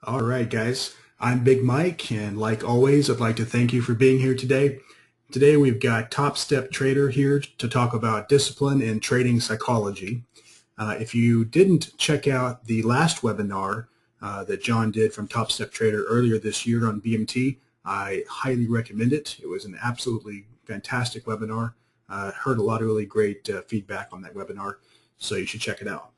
All right, guys. I'm Big Mike, and like always, I'd like to thank you for being here today. Today, we've got Top Step Trader here to talk about discipline and trading psychology. If you didn't check out the last webinar that John did from Top Step Trader earlier this year on BMT, I highly recommend it. It was an absolutely fantastic webinar. Heard a lot of really great feedback on that webinar, so you should check it out.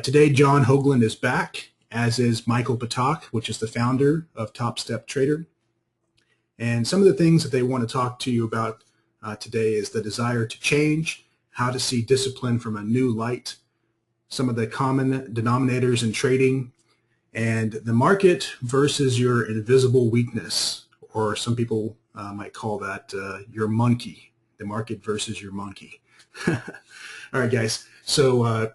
Today, John Hoagland is back, as is Michael Patak, which is the founder of TopstepTrader. And some of the things that they want to talk to you about today is the desire to change, how to see discipline from a new light, some of the common denominators in trading, and the market versus your invisible weakness, or some people might call that your monkey, the market versus your monkey. All right, guys. So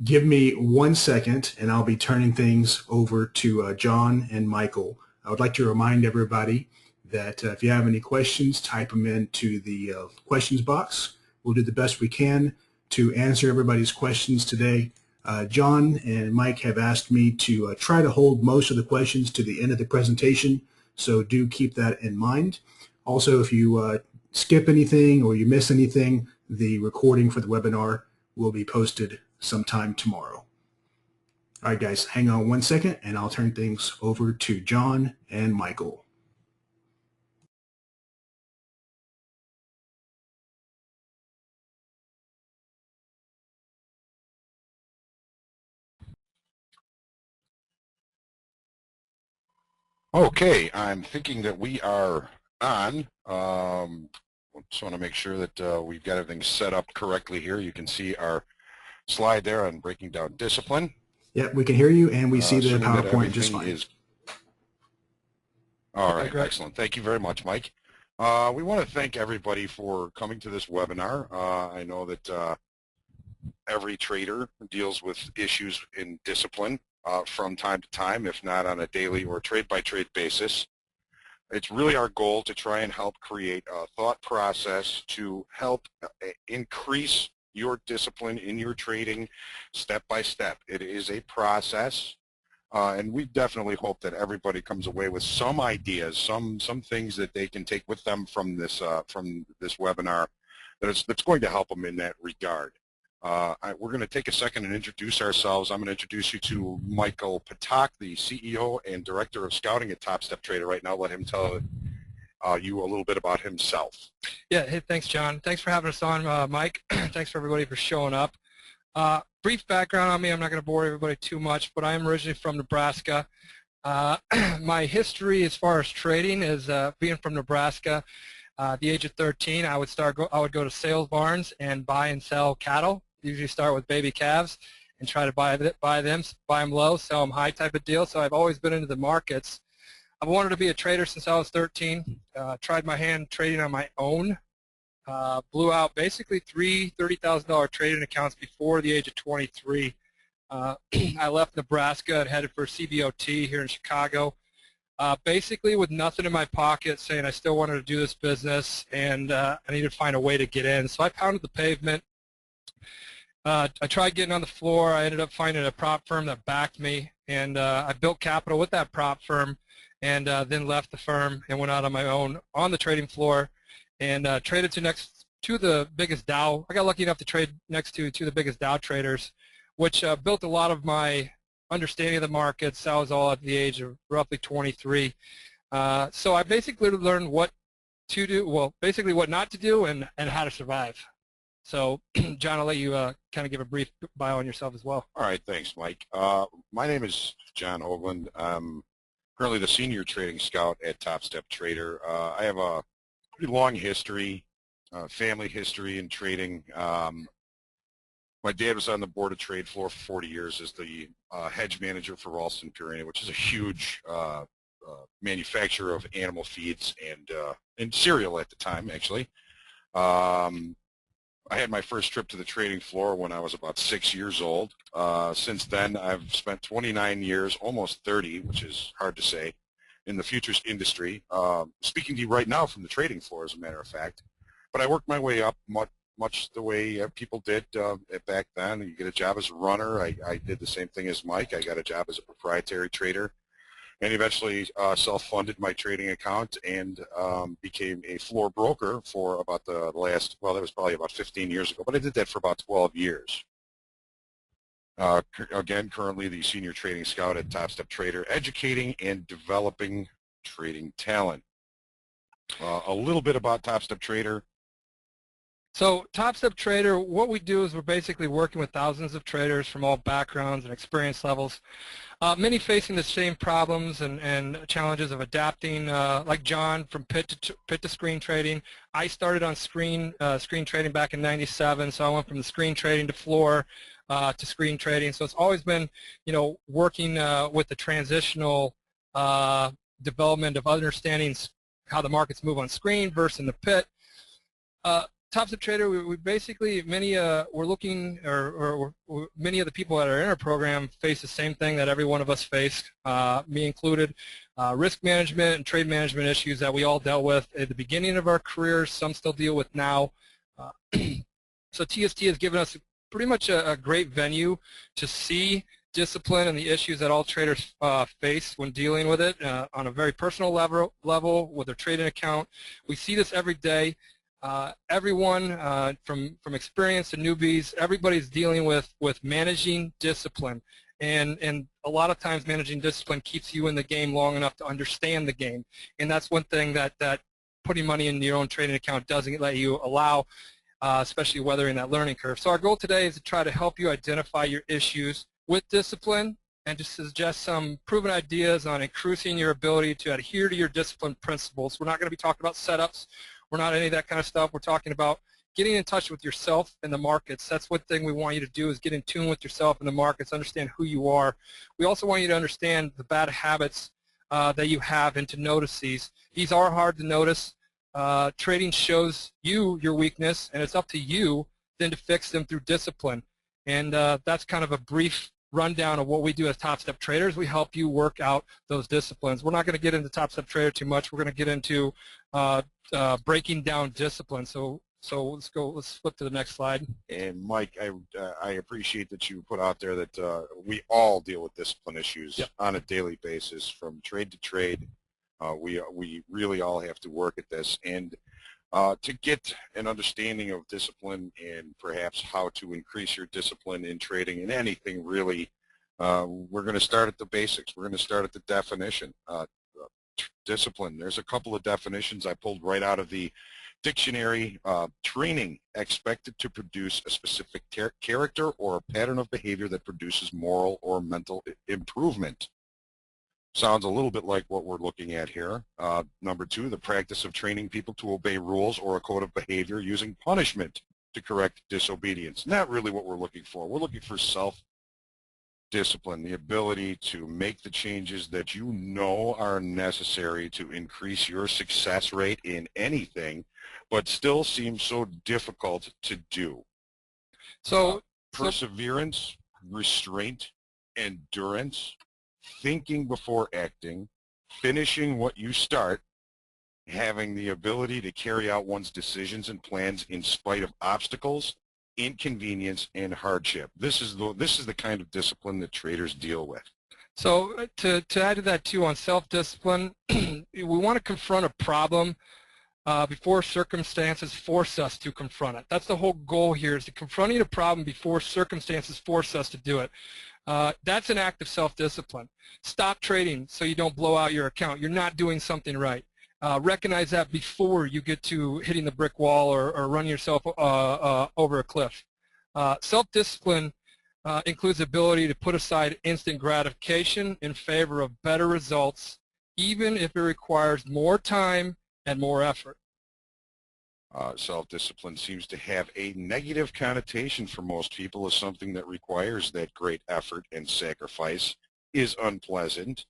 give me 1 second, and I'll be turning things over to John and Michael. I would like to remind everybody that if you have any questions, type them into the questions box. We'll do the best we can to answer everybody's questions today. John and Mike have asked me to try to hold most of the questions to the end of the presentation, so do keep that in mind. Also, if you skip anything or you miss anything, the recording for the webinar will be posted sometime tomorrow. All right, guys, hang on 1 second, and I'll turn things over to John and Michael. Okay, I'm thinking that we are on. Just want to make sure that we've got everything set up correctly here. You can see our slide there on breaking down discipline. Yeah, we can hear you, and we see the Assuming that PowerPoint just everything fine. is all right. Excellent. Thank you very much, Mike. We want to thank everybody for coming to this webinar. I know that every trader deals with issues in discipline from time to time, if not on a daily or trade-by-trade basis. It's really our goal to try and help create a thought process to help increase your discipline in your trading step by step. It is a process, and we definitely hope that everybody comes away with some ideas, some things that they can take with them from this webinar that's going to help them in that regard. We're going to take a second and introduce ourselves. I'm going to introduce you to Michael Patak, the CEO and Director of Scouting at TopstepTrader right now. Let him tell you a little bit about himself. Yeah, hey, thanks, John. Thanks for having us on, Mike. Thanks for everybody for showing up. Brief background on me. I'm not going to bore everybody too much, but I am originally from Nebraska. My history as far as trading is being from Nebraska. At the age of 13, I would go to sales barns and buy and sell cattle. Usually start with baby calves and try to buy them low, sell them high type of deal. So I've always been into the markets. I've wanted to be a trader since I was 13. Tried my hand trading on my own. Blew out basically three $30,000 trading accounts before the age of 23. I left Nebraska and headed for CBOT here in Chicago. Basically with nothing in my pocket, saying I still wanted to do this business and I needed to find a way to get in. So I pounded the pavement. I tried getting on the floor. I ended up finding a prop firm that backed me, and I built capital with that prop firm, and then left the firm and went out on my own on the trading floor and traded to the biggest Dow. I got lucky enough to trade next to the biggest Dow traders, which built a lot of my understanding of the markets. I was all at the age of roughly 23. So I basically learned what to do, well, basically what not to do and how to survive. So, John, I'll let you kind of give a brief bio on yourself as well. All right, thanks, Mike. My name is John Hoagland. I'm currently the Senior Trading Scout at TopstepTrader. I have a pretty long history, family history in trading. My dad was on the board of trade floor for 40 years as the hedge manager for Ralston Purina, which is a huge manufacturer of animal feeds and cereal at the time, actually. I had my first trip to the trading floor when I was about 6 years old. Since then, I've spent 29 years, almost 30, which is hard to say, in the futures industry. Speaking to you right now from the trading floor, as a matter of fact. But I worked my way up much the way people did back then. You get a job as a runner. I did the same thing as Mike. I got a job as a proprietary trader. and eventually self-funded my trading account and became a floor broker for about the last, well, that was probably about 15 years ago, but I did that for about 12 years. Again, currently the senior trading scout at TopstepTrader, educating and developing trading talent. A little bit about TopstepTrader. So TopstepTrader, what we do is we're basically working with thousands of traders from all backgrounds and experience levels, many facing the same problems and challenges of adapting, like John from pit to screen trading. I started on screen trading back in '97, so I went from the screen trading to floor to screen trading. So it's always been, working with the transitional development of understanding how the markets move on screen versus in the pit. TopstepTrader, we basically, we're looking, or many of the people that are in our program face the same thing that every one of us face, me included, risk management and trade management issues that we all dealt with at the beginning of our careers, some still deal with now. So TST has given us pretty much a great venue to see discipline and the issues that all traders face when dealing with it on a very personal level with their trading account. We see this every day. Everyone from experienced to newbies, everybody's dealing with managing discipline, and a lot of times managing discipline keeps you in the game long enough to understand the game, and that's one thing that putting money in your own trading account doesn't let you allow, especially weathering that learning curve. So our goal today is to try to help you identify your issues with discipline and to suggest some proven ideas on increasing your ability to adhere to your discipline principles. We're not going to be talking about setups. We're not any of that kind of stuff. We're talking about getting in touch with yourself and the markets. That's one thing we want you to do, is get in tune with yourself and the markets, understand who you are. We also want you to understand the bad habits that you have and to notice these. These are hard to notice. Trading shows you your weakness, and it's up to you then to fix them through discipline. And that's kind of a brief rundown of what we do as Top Step Traders. We help you work out those disciplines. We're not going to get into Top Step Trader too much. We're going to get into breaking down discipline. So let's flip to the next slide. And Mike, I appreciate that you put out there that we all deal with discipline issues on a daily basis, from trade to trade. We really all have to work at this, and to get an understanding of discipline and perhaps how to increase your discipline in trading in anything really, we're going to start at the basics. We're going to start at the definition. Discipline. There's a couple of definitions I pulled right out of the dictionary. Training expected to produce a specific character or a pattern of behavior that produces moral or mental improvement. Sounds a little bit like what we're looking at here. Number two, the practice of training people to obey rules or a code of behavior using punishment to correct disobedience. Not really what we're looking for. We're looking for self-discipline, the ability to make the changes that you know are necessary to increase your success rate in anything, but still seems so difficult to do. So perseverance, restraint, endurance, thinking before acting, finishing what you start, having the ability to carry out one's decisions and plans in spite of obstacles, inconvenience, and hardship. This is the kind of discipline that traders deal with. So to add to that too, on self-discipline, we want to confront a problem before circumstances force us to confront it. That's the whole goal here, is to confronting a problem before circumstances force us to do it. That's an act of self-discipline. Stop trading so you don't blow out your account. You're not doing something right. Recognize that before you get to hitting the brick wall or running yourself over a cliff. Self-discipline includes the ability to put aside instant gratification in favor of better results, even if it requires more time and more effort. Self-discipline seems to have a negative connotation for most people as something that requires that great effort and sacrifice, is unpleasant,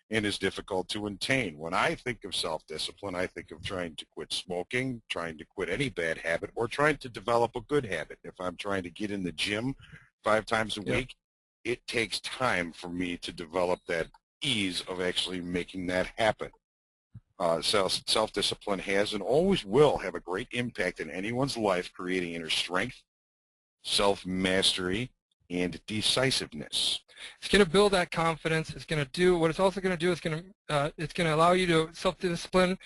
and is difficult to attain. When I think of self-discipline, I think of trying to quit smoking, trying to quit any bad habit, or trying to develop a good habit. If I'm trying to get in the gym 5 times a week, it takes time for me to develop that ease of actually making that happen. Self-discipline has and always will have a great impact in anyone's life, creating inner strength, self-mastery, and decisiveness. It's going to build that confidence. It's going to do what it's also going to do. It's going to allow you to self-discipline.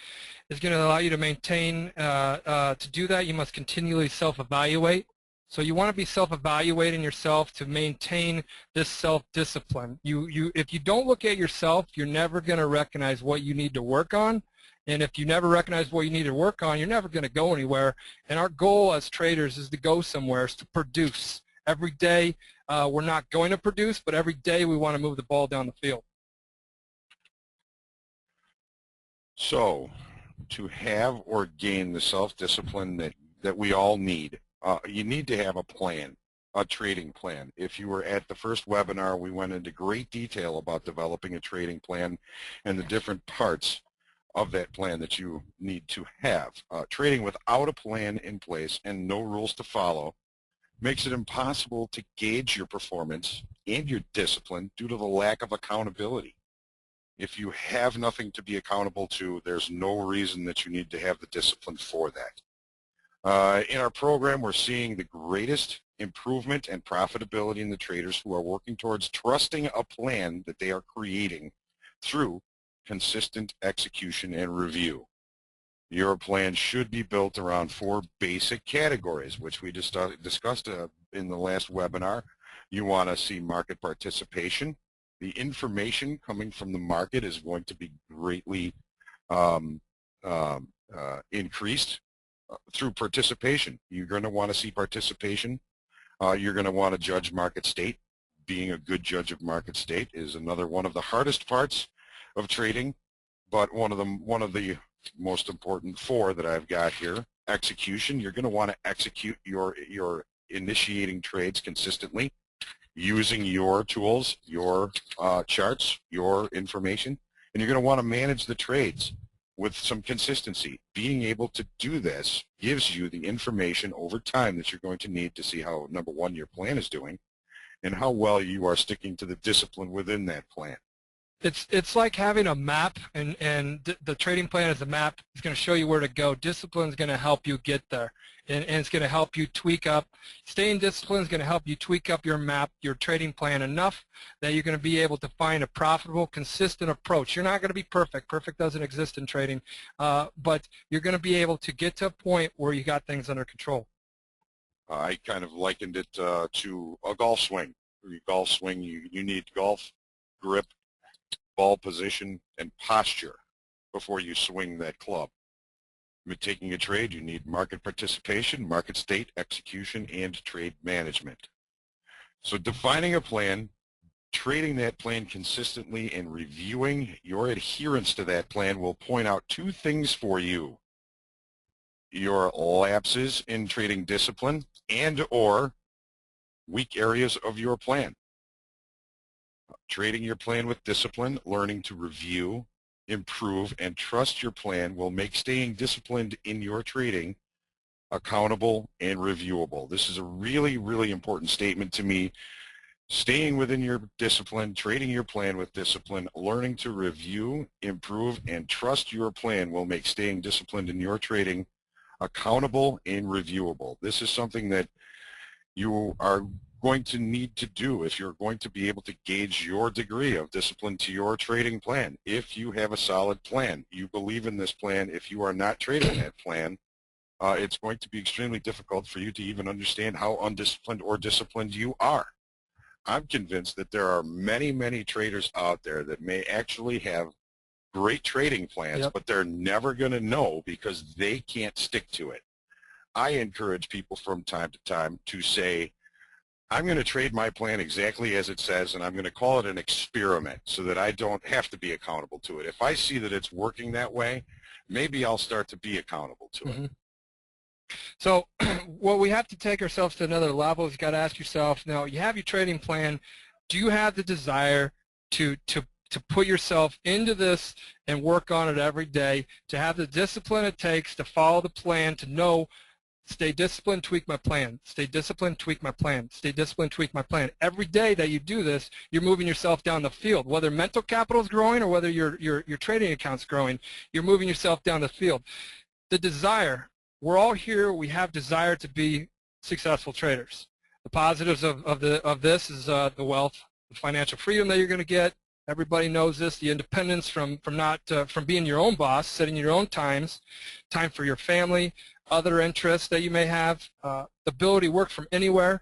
It's going to allow you to maintain. To do that, you must continually self-evaluate. So you want to be self-evaluating yourself to maintain this self-discipline. If you don't look at yourself, you're never going to recognize what you need to work on. And if you never recognize what you need to work on, you're never going to go anywhere. And our goal as traders is to go somewhere, is to produce. Every day, we're not going to produce, but every day we want to move the ball down the field. So, to have or gain the self-discipline that we all need, you need to have a plan, a trading plan. If you were at the first webinar, we went into great detail about developing a trading plan and the different parts of that plan that you need to have. Trading without a plan in place and no rules to follow makes it impossible to gauge your performance and your discipline due to the lack of accountability. If you have nothing to be accountable to, there's no reason that you need to have the discipline for that. In our program, we're seeing the greatest improvement and profitability in the traders who are working towards trusting a plan that they are creating through consistent execution and review. Your plan should be built around 4 basic categories, which we just discussed in the last webinar. You want to see market participation. The information coming from the market is going to be greatly increased through participation. You're going to want to see participation. You're going to want to judge market state. Being a good judge of market state is another one of the hardest parts of trading, but one of the most important 4 that I've got here. Execution. You're going to want to execute your initiating trades consistently using your tools, your charts, your information, and you're going to want to manage the trades with some consistency. Being able to do this gives you the information over time that you're going to need to see how, number 1, your plan is doing and how well you are sticking to the discipline within that plan. It's like having a map, and the trading plan is a map. It's going to show you where to go. Discipline is going to help you get there, and it's going to help you tweak up. Staying disciplined is going to help you tweak up your map, your trading plan enough that you're going to be able to find a profitable, consistent approach. You're not going to be perfect. Perfect doesn't exist in trading, but you're going to be able to get to a point where you got things under control. I kind of likened it to a golf swing. For your golf swing, you need golf grip, ball position, and posture before you swing that club. When taking a trade, you need market participation, market state, execution, and trade management. So defining a plan, trading that plan consistently, and reviewing your adherence to that plan will point out 2 things for you: your lapses in trading discipline and or weak areas of your plan. Trading your plan with discipline, learning to review, improve, and trust your plan will make staying disciplined in your trading accountable and reviewable. This is a really, really important statement to me. Staying within your discipline, trading your plan with discipline, learning to review, improve, and trust your plan will make staying disciplined in your trading accountable and reviewable. This is something that you are going to need to do if you're going to be able to gauge your degree of discipline to your trading plan. If you have a solid plan, you believe in this plan, if you are not trading that plan, it's going to be extremely difficult for you to even understand how undisciplined or disciplined you are. I'm convinced that there are many, many traders out there that may actually have great trading plans, Yep. but they're never going to know because they can't stick to it. I encourage people from time to time to say, I'm going to trade my plan exactly as it says, and I'm going to call it an experiment so that I don't have to be accountable to it. If I see that it's working that way, maybe I'll start to be accountable to it. So what we have to take ourselves to another level is you got to ask yourself, now you have your trading plan, do you have the desire to put yourself into this and work on it every day, to have the discipline it takes to follow the plan, to know, stay disciplined, tweak my plan, stay disciplined, tweak my plan, stay disciplined, tweak my plan. Every day that you do this, you're moving yourself down the field. Whether mental capital is growing or whether your trading account's growing, you're moving yourself down the field. The desire, we're all here, we have desire to be successful traders. The positives of this is the wealth, the financial freedom that you're going to get. Everybody knows this. The independence from being your own boss, setting your own time for your family, other interests that you may have. The ability to work from anywhere.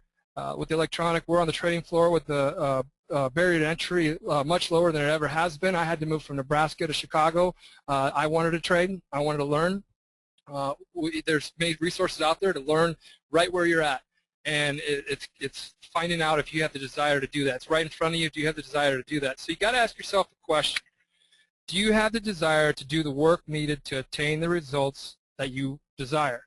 With the electronic, we're on the trading floor with the barrier to entry much lower than it ever has been. I had to move from Nebraska to Chicago. I wanted to trade. I wanted to learn. There's many resources out there to learn right where you're at, and it's finding out if you have the desire to do that. It's right in front of you. Do you have the desire to do that? So you got to ask yourself the question: do you have the desire to do the work needed to attain the results that you desire?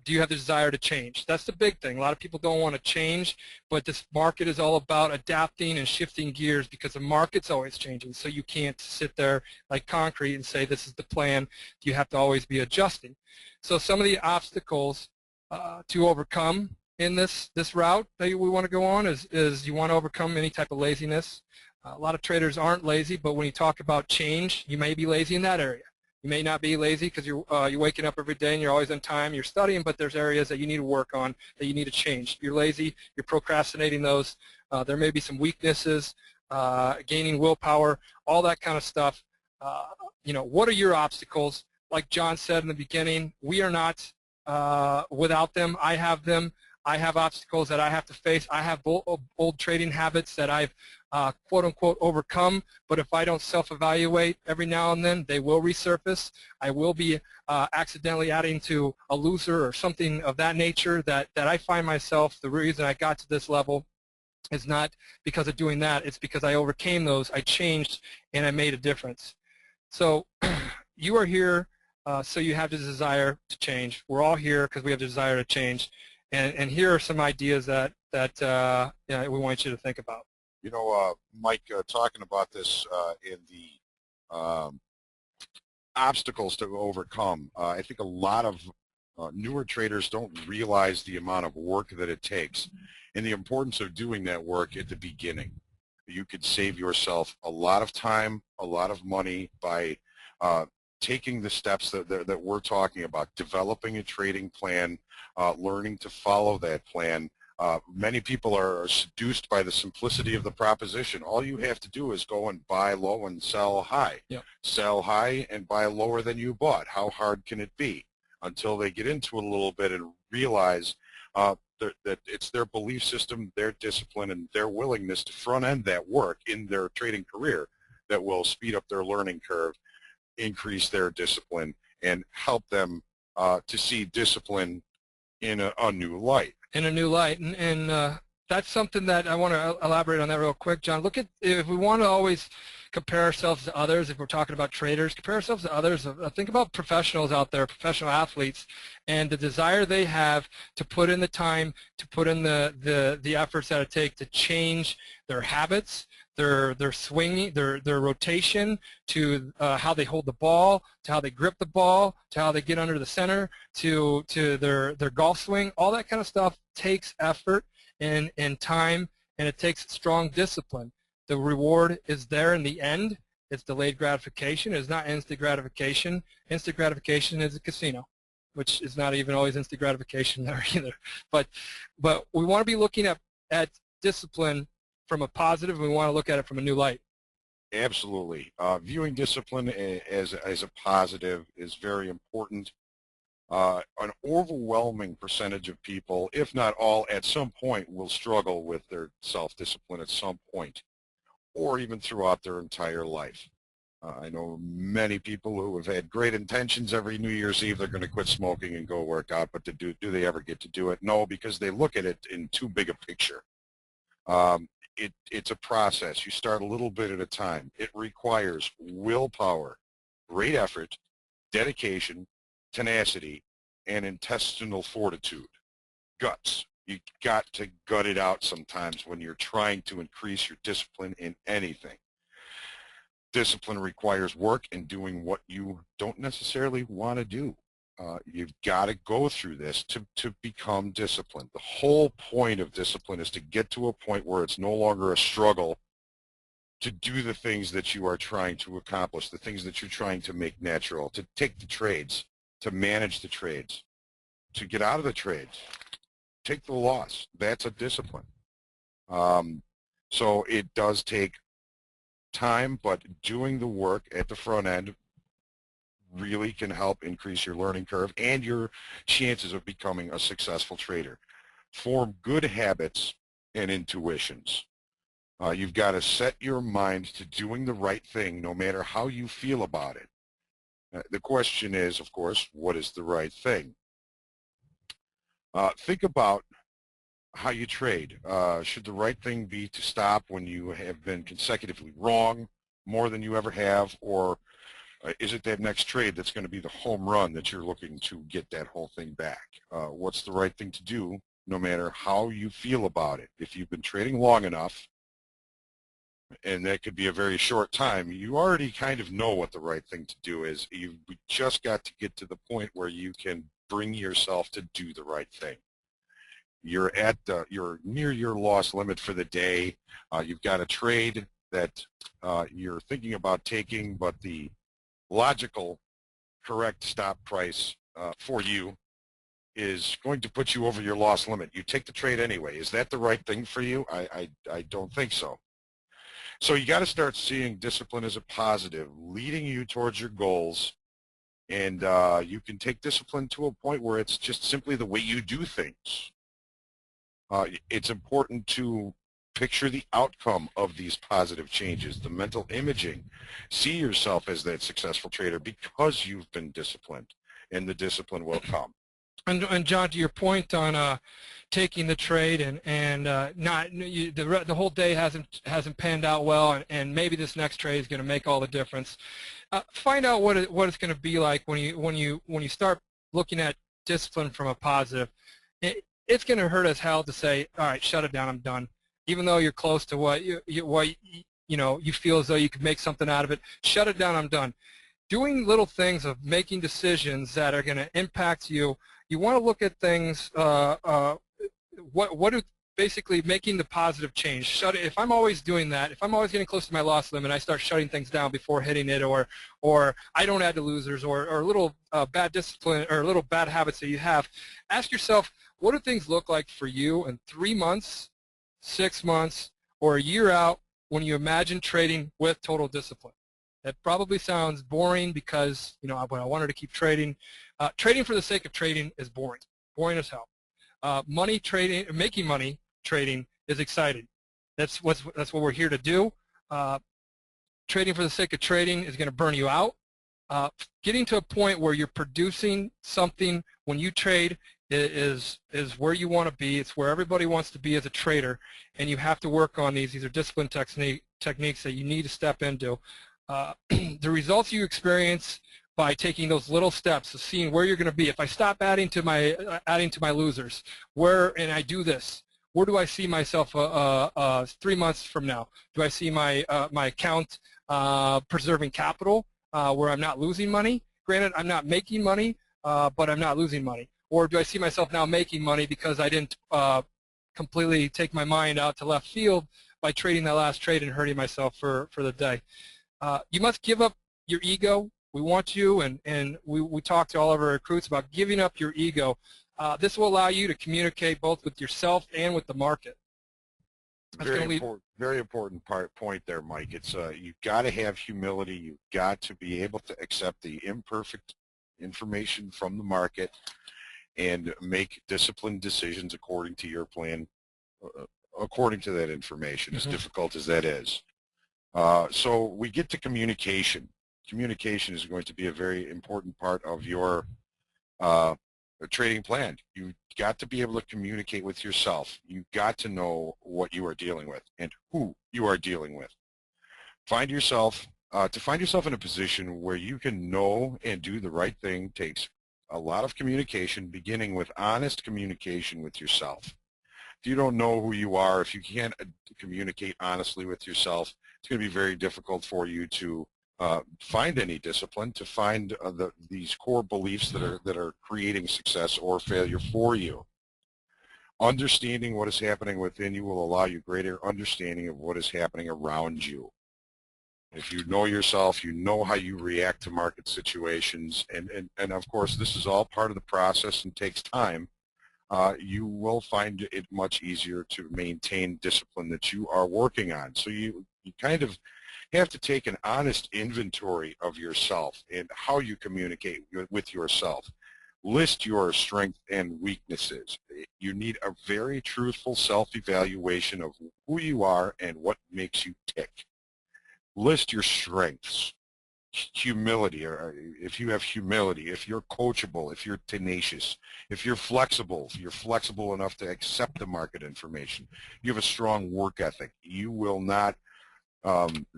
Do you have the desire to change? That's the big thing. A lot of people don't want to change, but this market is all about adapting and shifting gears because the market's always changing. So you can't sit there like concrete and say this is the plan. You have to always be adjusting. So some of the obstacles to overcome in this route that we want to go on is you want to overcome any type of laziness. A lot of traders aren't lazy, but when you talk about change, you may be lazy in that area. You may not be lazy because you're waking up every day and you're always on time, you're studying, but there's areas that you need to work on, that you need to change. If you're lazy, you're procrastinating those. There may be some weaknesses, gaining willpower, all that kind of stuff. What are your obstacles? Like John said in the beginning, we are not without them. I have them. I have obstacles that I have to face. I have old trading habits that I've quote-unquote overcome, but if I don't self-evaluate every now and then, they will resurface. I will be accidentally adding to a loser or something of that nature that I find myself, the reason I got to this level is not because of doing that. It's because I overcame those, I changed, and I made a difference. So you are here, so you have the desire to change. We're all here because we have the desire to change. And here are some ideas that we want you to think about. Mike, talking about this in the obstacles to overcome, I think a lot of newer traders don't realize the amount of work that it takes and the importance of doing that work at the beginning. You could save yourself a lot of time, a lot of money by taking the steps that we're talking about, developing a trading plan, learning to follow that plan. Many people are seduced by the simplicity of the proposition. All you have to do is go and buy low and sell high. Yep. Sell high and buy lower than you bought. How hard can it be? Until they get into it a little bit and realize that it's their belief system, their discipline, and their willingness to front-end that work in their trading career that will speed up their learning curve, increase their discipline, and help them to see discipline in a new light. In a new light, and that's something that I want to elaborate on that real quick, John. Look at, if we want to always compare ourselves to others, if we're talking about traders, compare ourselves to others. Think about professionals out there, professional athletes, and the desire they have to put in the time, to put in the efforts that it takes to change their habits, their swinging, their rotation, to how they hold the ball, to how they grip the ball, to how they get under the center, to their golf swing. All that kind of stuff takes effort and time, and it takes strong discipline. The reward is there in the end. It's delayed gratification. It's not instant gratification. Instant gratification is a casino, which is not even always instant gratification there either. But we want to be looking at discipline from a positive, and we want to look at it from a new light. Absolutely. Viewing discipline as a positive is very important. An overwhelming percentage of people, if not all, at some point will struggle with their self-discipline at some point, or even throughout their entire life. I know many people who have had great intentions. Every New Year's Eve they're going to quit smoking and go work out, but do they ever get to do it? No, because they look at it in too big a picture. It's a process. You start a little bit at a time. It requires willpower, great effort, dedication, tenacity, and intestinal fortitude. Guts. You got to gut it out sometimes when you're trying to increase your discipline in anything. Discipline requires work and doing what you don't necessarily want to do. You've got to go through this to become disciplined. The whole point of discipline is to get to a point where it's no longer a struggle to do the things that you are trying to accomplish, the things that you're trying to make natural, to take the trades, to manage the trades, to get out of the trades, take the loss. That's a discipline. So it does take time, but doing the work at the front end really can help increase your learning curve and your chances of becoming a successful trader. Form good habits and intuitions. You've got to set your mind to doing the right thing no matter how you feel about it. The question is, of course, what is the right thing? Think about how you trade. Should the right thing be to stop when you have been consecutively wrong more than you ever have, or is it that next trade that's going to be the home run that you're looking to get that whole thing back? What's the right thing to do no matter how you feel about it? If you've been trading long enough, and that could be a very short time, you already kind of know what the right thing to do is. You've just got to get to the point where you can bring yourself to do the right thing. You're near your loss limit for the day. You've got a trade that you're thinking about taking, but the logical, correct stop price for you is going to put you over your loss limit. You take the trade anyway. Is that the right thing for you? I don't think so. So you got to start seeing discipline as a positive, leading you towards your goals, and you can take discipline to a point where it's just simply the way you do things. It's important to picture the outcome of these positive changes, the mental imaging. See yourself as that successful trader because you've been disciplined, and the discipline will come. And John, to your point on taking the trade and the whole day hasn't panned out well, and maybe this next trade is going to make all the difference. Find out what it's going to be like when you start looking at discipline from a positive. It's going to hurt as hell to say, all right, shut it down, I'm done. Even though you're close to what you feel as though you could make something out of it, shut it down, I'm done. Doing little things of making decisions that are going to impact you. You want to look at things, basically making the positive change. If I'm always doing that, if I'm always getting close to my loss limit, I start shutting things down before hitting it, or I don't add to losers, or little bad discipline, or little bad habits that you have. Ask yourself, what do things look like for you in 3 months, 6 months, or a year out when you imagine trading with total discipline? That probably sounds boring because, I wanted to keep trading. Trading for the sake of trading is boring as hell. Money trading, making money trading is exciting. That's what we're here to do. Trading for the sake of trading is going to burn you out. Getting to a point where you're producing something when you trade is where you want to be. It's where everybody wants to be as a trader, and you have to work on these. These are discipline techniques that you need to step into. The results you experience by taking those little steps of seeing where you're going to be. If I stop adding to my losers, and I do this, where do I see myself 3 months from now? Do I see my account preserving capital where I'm not losing money? Granted, I'm not making money, but I'm not losing money. Or do I see myself now making money because I didn't completely take my mind out to left field by trading that last trade and hurting myself for the day? You must give up your ego. We want you, and we talk to all of our recruits about giving up your ego. This will allow you to communicate both with yourself and with the market. Very important point there, Mike. It's you've got to have humility. You've got to be able to accept the imperfect information from the market and make disciplined decisions according to your plan, according to that information, as difficult as that is. So we get to communication. Communication is going to be a very important part of your trading plan. You've got to be able to communicate with yourself. You've got to know what you are dealing with and who you are dealing with. To find yourself in a position where you can know and do the right thing takes a lot of communication, beginning with honest communication with yourself. If you don't know who you are, if you can't communicate honestly with yourself, it's going to be very difficult for you to find any discipline, to find these core beliefs that are creating success or failure for you. Understanding what is happening within you will allow you greater understanding of what is happening around you. If you know yourself, you know how you react to market situations, and of course this is all part of the process and takes time. you will find it much easier to maintain discipline that you are working on. So you kind of have to take an honest inventory of yourself and how you communicate with yourself. List your strengths and weaknesses. You need a very truthful self-evaluation of who you are and what makes you tick. List your strengths. Humility, or if you have humility, if you're coachable, if you're tenacious, if you're flexible enough to accept the market information, you have a strong work ethic. You will not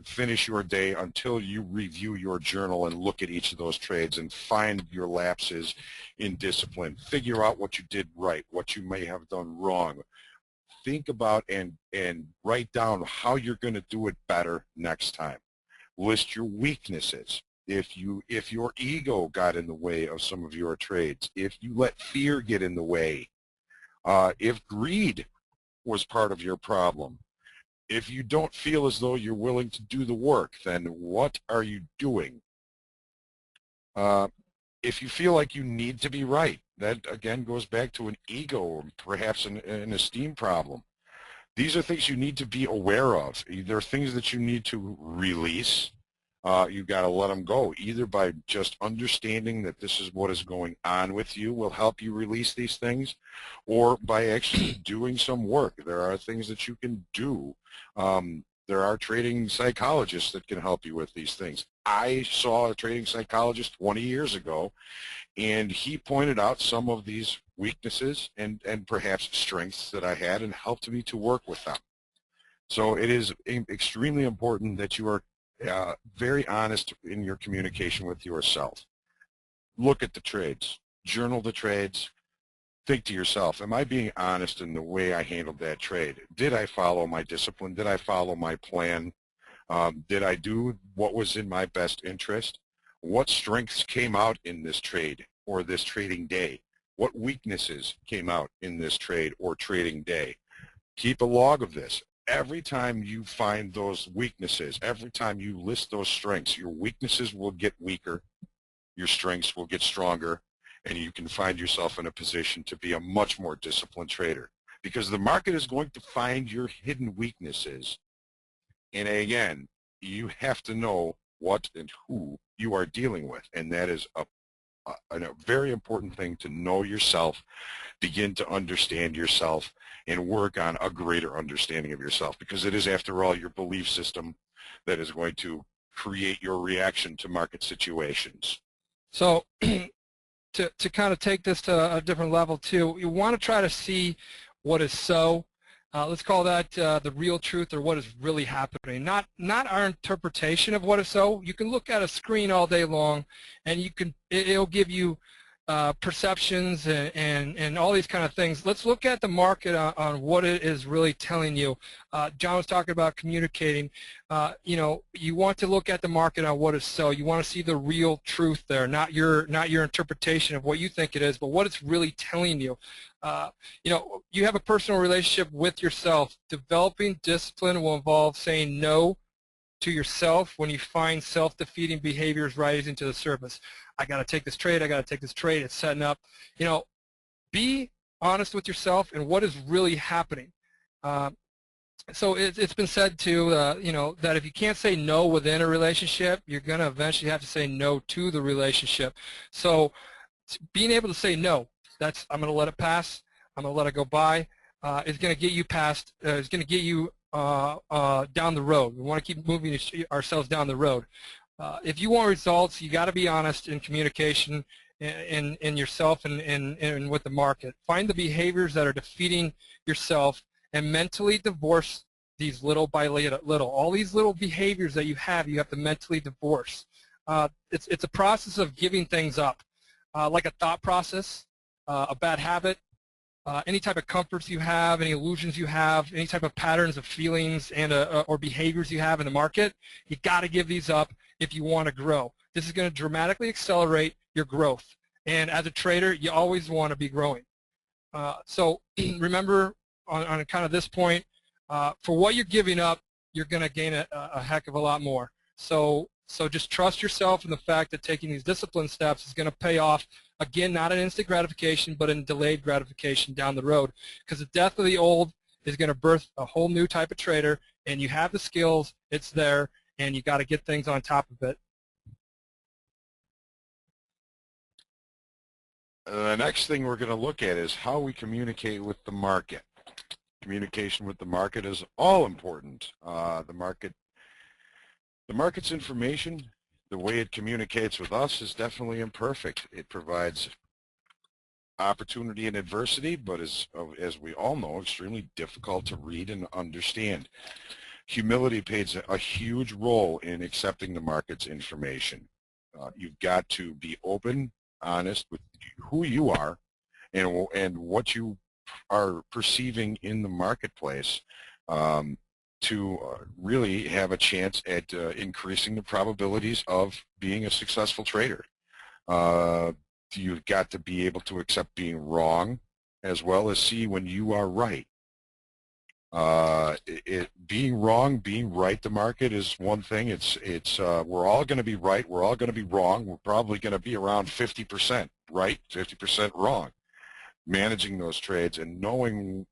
finish your day until you review your journal and look at each of those trades and find your lapses in discipline. Figure out what you did right, what you may have done wrong. Think about and write down how you're going to do it better next time. List your weaknesses. If your ego got in the way of some of your trades, if you let fear get in the way, if greed was part of your problem, if you don't feel as though you're willing to do the work, then what are you doing? If you feel like you need to be right, that again goes back to an ego or perhaps an esteem problem. These are things you need to be aware of. There are things that you need to release. You've got to let them go, either by just understanding that this is what is going on with you will help you release these things, or by actually doing some work. There are things that you can do. There are trading psychologists that can help you with these things. I saw a trading psychologist 20 years ago, and he pointed out some of these weaknesses and perhaps strengths that I had and helped me to work with them. So it is extremely important that you are very honest in your communication with yourself. Look at the trades, journal the trades, think to yourself, am I being honest in the way I handled that trade? Did I follow my discipline? Did I follow my plan? Did I do what was in my best interest? What strengths came out in this trade or this trading day? What weaknesses came out in this trade or trading day? Keep a log of this. Every time you find those weaknesses, every time you list those strengths, your weaknesses will get weaker, your strengths will get stronger, and you can find yourself in a position to be a much more disciplined trader. Because the market is going to find your hidden weaknesses. And again, you have to know what and who you are dealing with. And that is a very important thing, to know yourself, begin to understand yourself, and work on a greater understanding of yourself, because it is, after all, your belief system that is going to create your reaction to market situations. So to kind of take this to a different level too, you want to try to see what is so. Let's call that the real truth, or what is really happening. Not our interpretation of what is so. You can look at a screen all day long, and it'll give you perceptions and all these kind of things. Let's look at the market on what it is really telling you. John was talking about communicating. You want to look at the market on what is so. You want to see the real truth there, not your interpretation of what you think it is, but what it's really telling you. You have a personal relationship with yourself. Developing discipline will involve saying no to yourself when you find self-defeating behaviors rising to the surface. I got to take this trade. I got to take this trade. It's setting up. Be honest with yourself and what is really happening. So it's been said too, that if you can't say no within a relationship, you're going to eventually have to say no to the relationship. So being able to say no, I'm going to let it pass. I'm going to let it go by. Is going to get you past. Is going to get you down the road. We want to keep moving ourselves down the road. If you want results, you got to be honest in communication in yourself and with the market. Find the behaviors that are defeating yourself and mentally divorce these little by little. All these little behaviors that you have to mentally divorce. It's a process of giving things up, like a thought process, a bad habit, any type of comforts you have, any illusions you have, any type of patterns of feelings and or behaviors you have in the market. You got to give these up if you want to grow. This is going to dramatically accelerate your growth. And as a trader, you always want to be growing. So remember, on kind of this point, for what you're giving up, you're going to gain a heck of a lot more. So So just trust yourself in the fact that taking these discipline steps is going to pay off, again, not in instant gratification, but in delayed gratification down the road. Because the death of the old is going to birth a whole new type of trader, and you have the skills, it's there, and you got to get things on top of it. The next thing we're going to look at is how we communicate with the market. Communication with the market is all important. The market's information, the way it communicates with us, is definitely imperfect. It provides opportunity and adversity, but as we all know, extremely difficult to read and understand. Humility plays a huge role in accepting the market's information. You've got to be open, honest with who you are and what you are perceiving in the marketplace to really have a chance at increasing the probabilities of being a successful trader. You've got to be able to accept being wrong as well as see when you are right. Being wrong, being right, the market is one thing. We're all going to be right. We're all going to be wrong. We're probably going to be around 50% right, 50% wrong. Managing those trades and knowing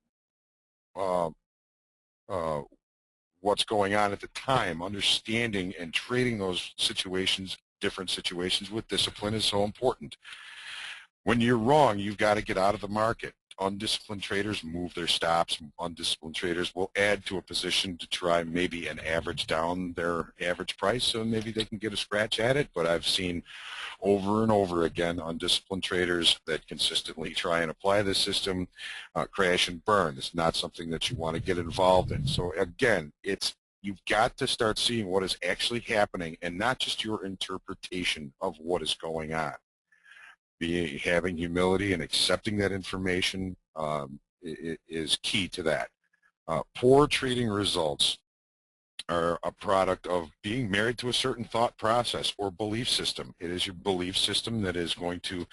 what's going on at the time, understanding and trading those situations, different situations with discipline is so important. When you're wrong, you've got to get out of the market. Undisciplined traders move their stops. Undisciplined traders will add to a position to try maybe an average down their average price, so maybe they can get a scratch at it. But I've seen over and over again undisciplined traders that consistently try and apply this system crash and burn. It's not something that you want to get involved in. So again, you've got to start seeing what is actually happening and not just your interpretation of what is going on. Having humility and accepting that information is key to that. Poor trading results are a product of being married to a certain thought process or belief system. It is your belief system that is going to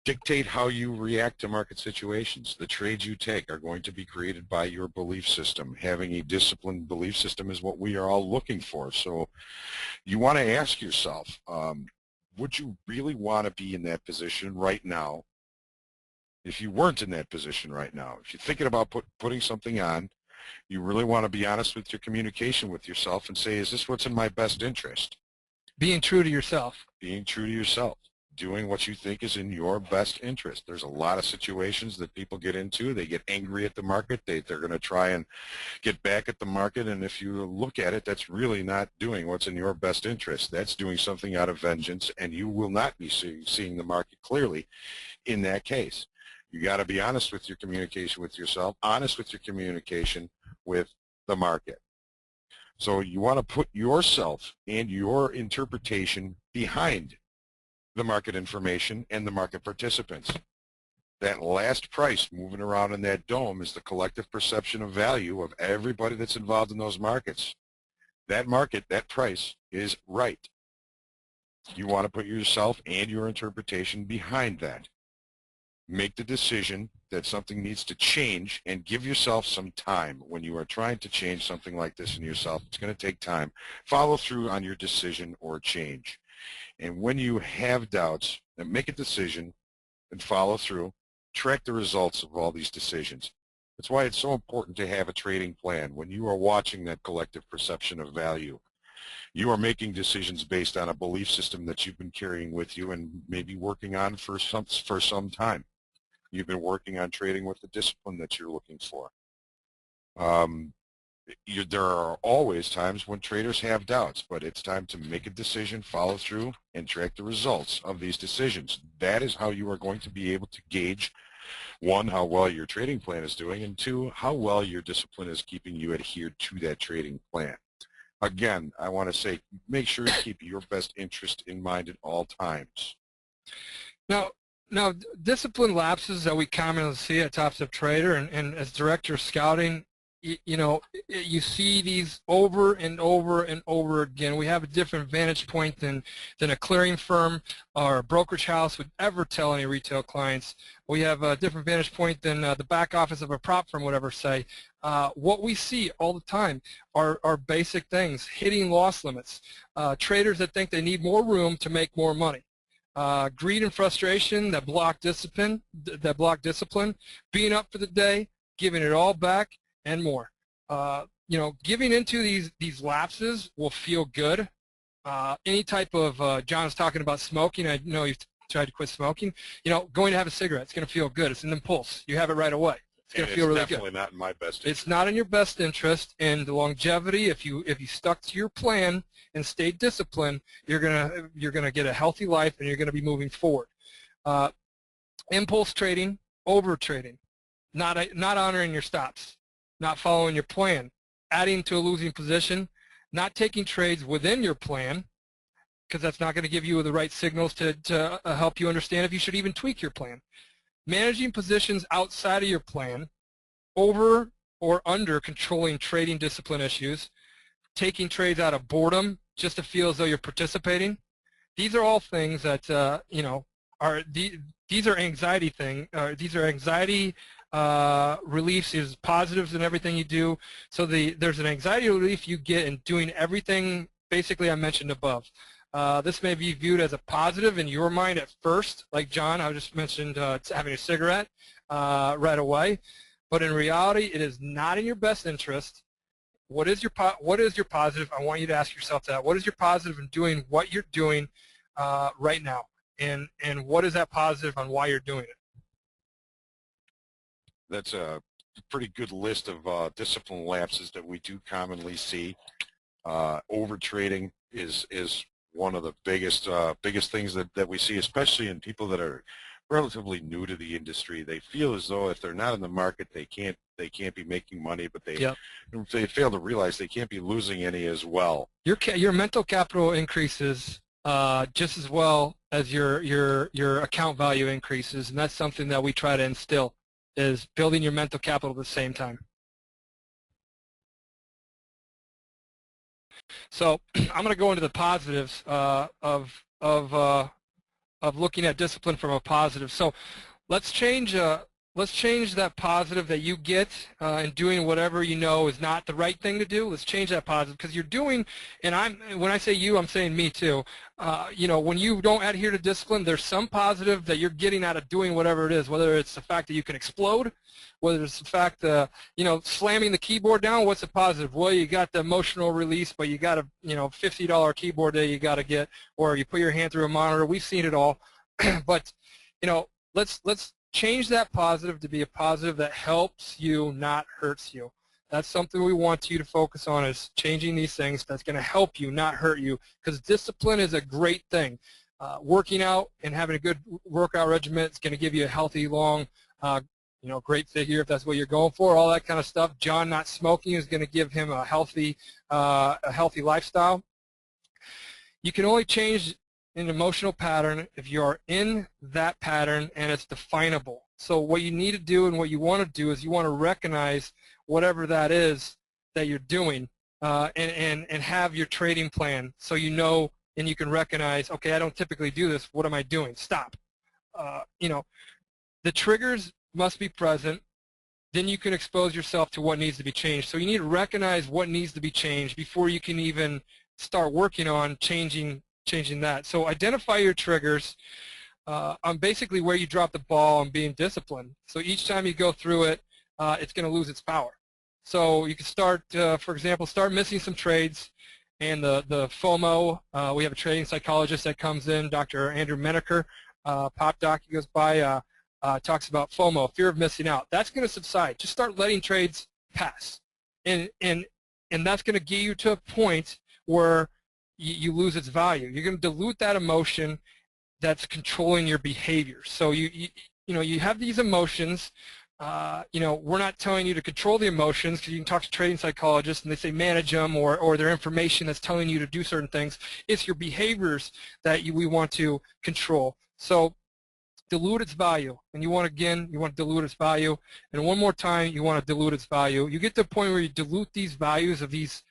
dictate how you react to market situations. The trades you take are going to be created by your belief system. Having a disciplined belief system is what we are all looking for. So you want to ask yourself, would you really want to be in that position right now if you weren't in that position right now? If you're thinking about putting something on, you really want to be honest with your communication with yourself and say, is this what's in my best interest? Being true to yourself. Being true to yourself. Doing what you think is in your best interest. There's a lot of situations that people get into. They get angry at the market. They're going to try and get back at the market, and if you look at it, that's really not doing what's in your best interest. That's doing something out of vengeance, and you will not be seeing the market clearly in that case. You got to be honest with your communication with yourself, honest with your communication with the market. So you want to put yourself and your interpretation behind the market information and the market participants. That last price moving around in that dome is the collective perception of value of everybody that's involved in those markets. That market, that price is right. You want to put yourself and your interpretation behind that. Make the decision that something needs to change and give yourself some time. When you are trying to change something like this in yourself, it's going to take time. Follow through on your decision or change. And when you have doubts, then make a decision and follow through. Track the results of all these decisions. That's why it's so important to have a trading plan. When you are watching that collective perception of value, you are making decisions based on a belief system that you've been carrying with you and maybe working on for some time. You've been working on trading with the discipline that you're looking for. There are always times when traders have doubts, but it's time to make a decision, follow through, and track the results of these decisions. That is how you are going to be able to gauge, one, how well your trading plan is doing, and two, how well your discipline is keeping you adhered to that trading plan. Again, I want to say, make sure you keep your best interest in mind at all times. Now, discipline lapses that we commonly see at TopstepTrader, and as director of scouting, you see these over and over and over again. We have a different vantage point than a clearing firm or a brokerage house would ever tell any retail clients. We have a different vantage point than the back office of a prop firm would ever say. What we see all the time are basic things: hitting loss limits, traders that think they need more room to make more money. Greed and frustration that block discipline, being up for the day, giving it all back, and more. Giving into these lapses will feel good. Any type of, John's talking about smoking. I know you've tried to quit smoking. Going to have a cigarette, it's going to feel good. It's an impulse. You have it right away. It's going to feel really good. It's definitely not in my best interest. It's not in your best interest, and the longevity, if you stuck to your plan and stayed disciplined, you're gonna get a healthy life, and you're going to be moving forward. Impulse trading, over trading, not honoring your stops, not following your plan, adding to a losing position, not taking trades within your plan, because that's not going to give you the right signals to help you understand if you should even tweak your plan. Managing positions outside of your plan, over or under controlling trading discipline issues, taking trades out of boredom just to feel as though you're participating. These are all things that these are anxiety these are anxiety reliefs, is positives in everything you do. So there's an anxiety relief you get in doing everything basically I mentioned above. This may be viewed as a positive in your mind at first, like John, I just mentioned having a cigarette right away. But in reality, it is not in your best interest. What is your positive? I want you to ask yourself that. What is your positive in doing what you're doing right now? And what is that positive on why you're doing it? That's a pretty good list of discipline lapses that we do commonly see. Over trading is one of the biggest things that we see, especially in people that are relatively new to the industry. They feel as though if they're not in the market, they can't be making money, but they fail to realize they can't be losing any as well. Your mental capital increases just as well as your account value increases, and that's something that we try to instill, is building your mental capital at the same time. So I'm going to go into the positives of looking at discipline from a positive. So let's change that positive that you get in doing whatever you know is not the right thing to do. Let's change that positive, because you're doing, and when I say you, I'm saying me too. When you don't adhere to discipline, there's some positive that you're getting out of doing whatever it is, whether it's the fact that you can explode, whether it's the fact slamming the keyboard down. What's the positive? Well, you got the emotional release, but you got a $50 keyboard that you got to get, or you put your hand through a monitor. We've seen it all. But let's change that positive to be a positive that helps you, not hurts you. That's something we want you to focus on, is changing these things that's going to help you, not hurt you, because discipline is a great thing. Working out and having a good workout regimen is going to give you a healthy, long, great figure if that's what you're going for, all that kind of stuff. John not smoking is going to give him a healthy lifestyle. You can only change an emotional pattern if you are in that pattern and it's definable. So what you need to do and what you want to do is you want to recognize whatever that is that you're doing and have your trading plan, so you know and you can recognize, okay, I don't typically do this. What am I doing? Stop. The triggers must be present. Then you can expose yourself to what needs to be changed. So you need to recognize what needs to be changed before you can even start working on changing that. So identify your triggers on basically where you drop the ball on being disciplined. So each time you go through it, it's going to lose its power. So you can start, for example, start missing some trades, and the FOMO. We have a trading psychologist that comes in, Dr. Andrew Menaker, Pop Doc. He goes by, talks about FOMO, fear of missing out. That's going to subside. Just start letting trades pass, and that's going to get you to a point where you lose its value. You're going to dilute that emotion that's controlling your behavior. So you have these emotions. We're not telling you to control the emotions, because you can talk to trading psychologists and they say manage them, or their information that's telling you to do certain things. It's your behaviors that we want to control. So dilute its value. And you want to dilute its value. And one more time, you want to dilute its value. You get to a point where you dilute these values of these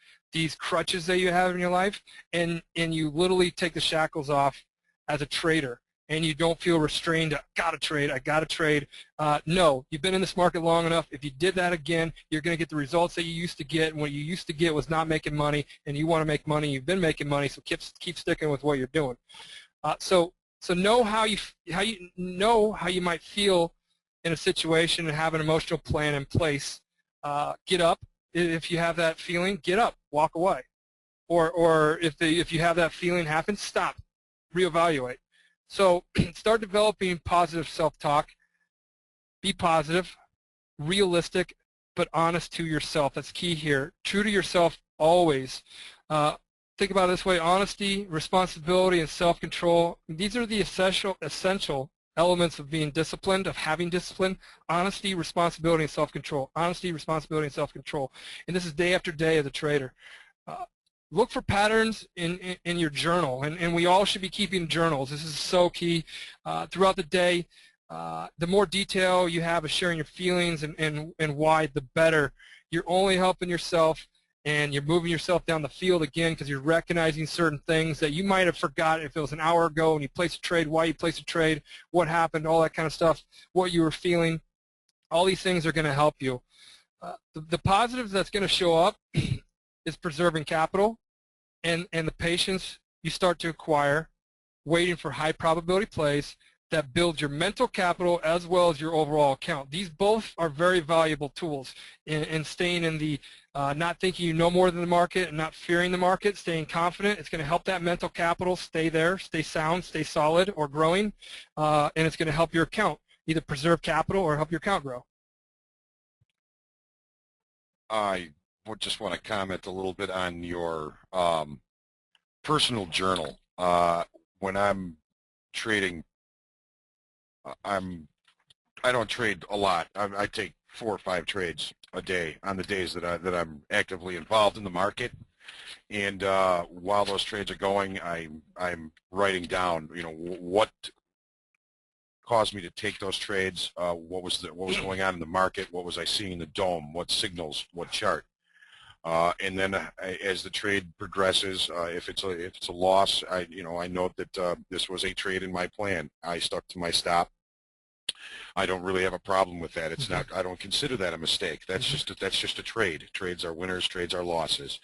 crutches that you have in your life, and you literally take the shackles off as a trader. And you don't feel restrained. I gotta trade. No, you've been in this market long enough. If you did that again, you're going to get the results that you used to get. And what you used to get was not making money, and you want to make money. You've been making money, so keep sticking with what you're doing. So know how you might feel in a situation and have an emotional plan in place. Get up if you have that feeling. Get up, walk away, or if you have that feeling happen, stop, reevaluate. So start developing positive self-talk. Be positive, realistic, but honest to yourself. That's key here. True to yourself always. Think about it this way: honesty, responsibility, and self-control. These are the essential elements of being disciplined, of having discipline. Honesty, responsibility, and self-control. Honesty, responsibility, and self-control. And this is day after day as a trader. Look for patterns in your journal, and we all should be keeping journals. This is so key. Throughout the day, the more detail you have of sharing your feelings and why, the better. You're only helping yourself, and you're moving yourself down the field again because you're recognizing certain things that you might have forgot if it was an hour ago and you placed a trade, why you placed a trade, what happened, all that kind of stuff, what you were feeling. All these things are going to help you. The positives that's going to show up is preserving capital and the patience you start to acquire waiting for high probability plays that build your mental capital as well as your overall account. These both are very valuable tools in staying in the not thinking you know more than the market and not fearing the market, staying confident. It's going to help that mental capital stay there, stay sound, stay solid or growing, and it's going to help your account either preserve capital or help your account grow. I would just want to comment a little bit on your personal journal. When I'm trading, I don't trade a lot. I take 4 or 5 trades a day on the days that I'm actively involved in the market. And while those trades are going, I'm writing down, what caused me to take those trades, what was going on in the market, what was I seeing in the dome, what signals, what chart. And then as the trade progresses, if it's a loss, I note that this was a trade in my plan. I stuck to my stop. I don't really have a problem with that. It's not. I don't consider that a mistake. That's just a trade. Trades are winners. Trades are losses.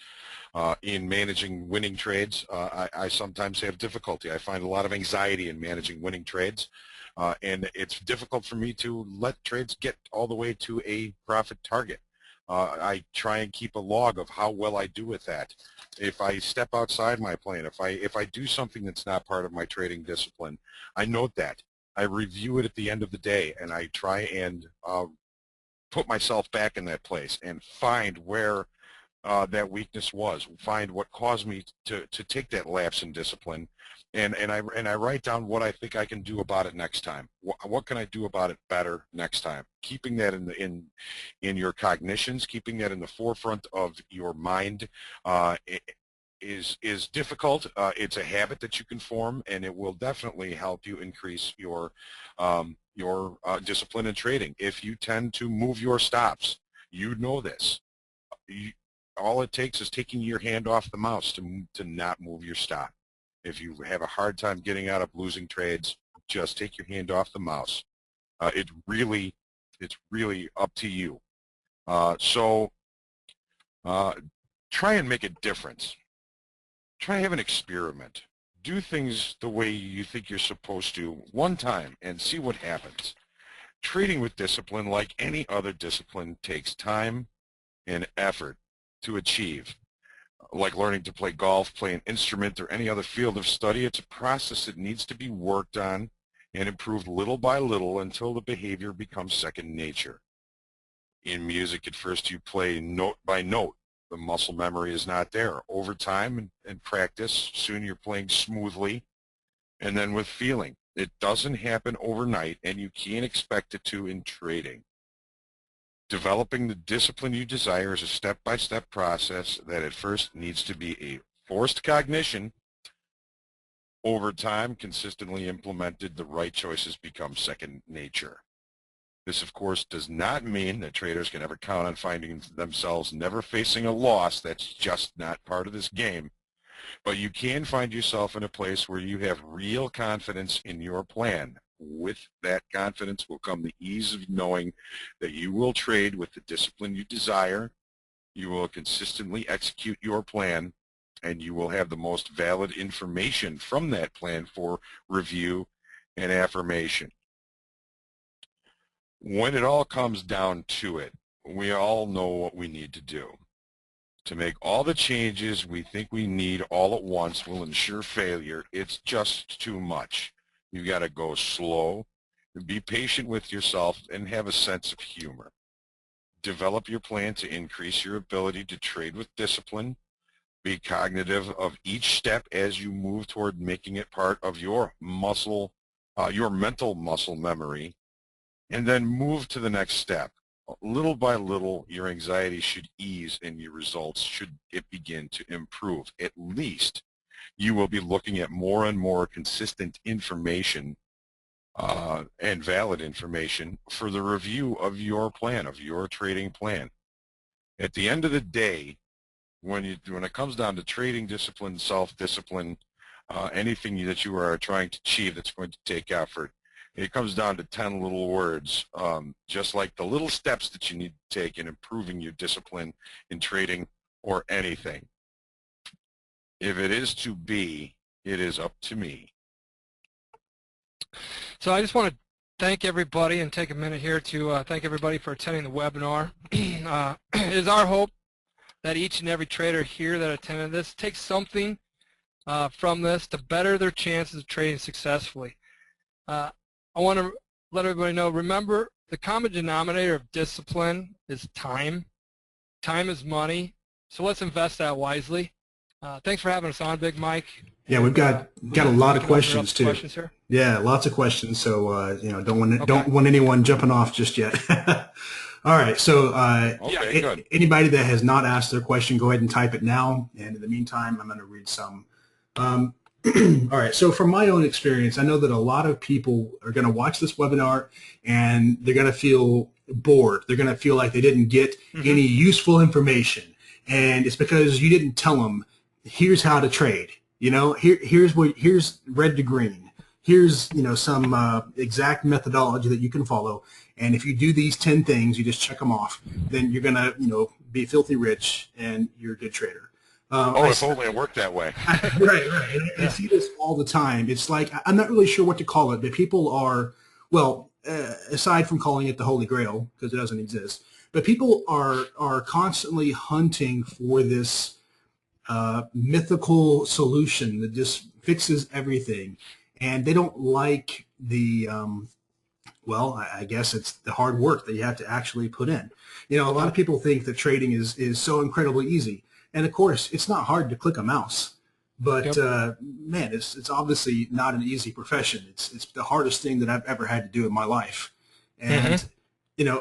In managing winning trades, I sometimes have difficulty. I find a lot of anxiety in managing winning trades. And it's difficult for me to let trades get all the way to a profit target. I try and keep a log of how well I do with that. If I step outside my plan, if I do something that's not part of my trading discipline, I note that. I review it at the end of the day, and I try and put myself back in that place and find where that weakness was, find what caused me to take that lapse in discipline, and I write down what I think I can do about it next time. What can I do about it better next time? Keeping that in your cognitions, keeping that in the forefront of your mind is difficult. It's a habit that you can form, and it will definitely help you increase your discipline in trading. If you tend to move your stops, you know this. All it takes is taking your hand off the mouse to not move your stop. If you have a hard time getting out of losing trades, just take your hand off the mouse. It's really up to you. So try and make a difference. Try and have an experiment. Do things the way you think you're supposed to one time and see what happens. Trading with discipline, like any other discipline, takes time and effort to achieve. Like learning to play golf, play an instrument, or any other field of study, it's a process that needs to be worked on and improved little by little until the behavior becomes second nature. In music, at first you play note by note. The muscle memory is not there. Over time and practice, soon you're playing smoothly, and then with feeling. It doesn't happen overnight, and you can't expect it to in trading. Developing the discipline you desire is a step-by-step process that at first needs to be a forced cognition Over time, consistently implemented, the right choices become second nature. This, of course, does not mean that traders can ever count on finding themselves never facing a loss. That's just not part of this game. But you can find yourself in a place where you have real confidence in your plan. With that confidence will come the ease of knowing that you will trade with the discipline you desire, you will consistently execute your plan, and you will have the most valid information from that plan for review and affirmation. When it all comes down to it, we all know what we need to do. To make all the changes we think we need all at once will ensure failure. It's just too much. You've got to go slow, be patient with yourself, and have a sense of humor. Develop your plan to increase your ability to trade with discipline. Be cognitive of each step as you move toward making it part of your mental muscle memory, and then move to the next step. Little by little, your anxiety should ease and your results should begin to improve. At least you will be looking at more and more consistent information and valid information for the review of your plan, of your trading plan. At the end of the day, when it comes down to trading discipline, self-discipline, anything that you are trying to achieve that's going to take effort, it comes down to 10 little words, just like the little steps that you need to take in improving your discipline in trading or anything. If it is to be, it is up to me. So I just want to thank everybody and take a minute here to thank everybody for attending the webinar. It is our hope that each and every trader here that attended this takes something from this to better their chances of trading successfully. I want to let everybody know, remember, the common denominator of discipline is time. Time is money, so let's invest that wisely. Thanks for having us on, Big Mike. Yeah, we've got a lot of questions too. Questions here. Yeah, lots of questions. So don't want anyone jumping off just yet. All right. So anybody that has not asked their question, go ahead and type it now. And in the meantime, I'm going to read some. All right. So from my own experience, I know that a lot of people are going to watch this webinar and they're going to feel bored. They're going to feel like they didn't get any useful information. And it's because you didn't tell them, here's how to trade. Here's red to green. Here's, some exact methodology that you can follow. And if you do these 10 things, you just check them off, then you're going to, be filthy rich and you're a good trader. If only it worked that way. Right. I see this all the time. It's like, I'm not really sure what to call it, but people are, aside from calling it the Holy Grail, because it doesn't exist, but people are constantly hunting for this mythical solution that just fixes everything. And they don't like the, I guess it's the hard work that you have to actually put in. A lot of people think that trading is so incredibly easy. And of course, it's not hard to click a mouse. But, man, it's obviously not an easy profession. It's the hardest thing that I've ever had to do in my life. And,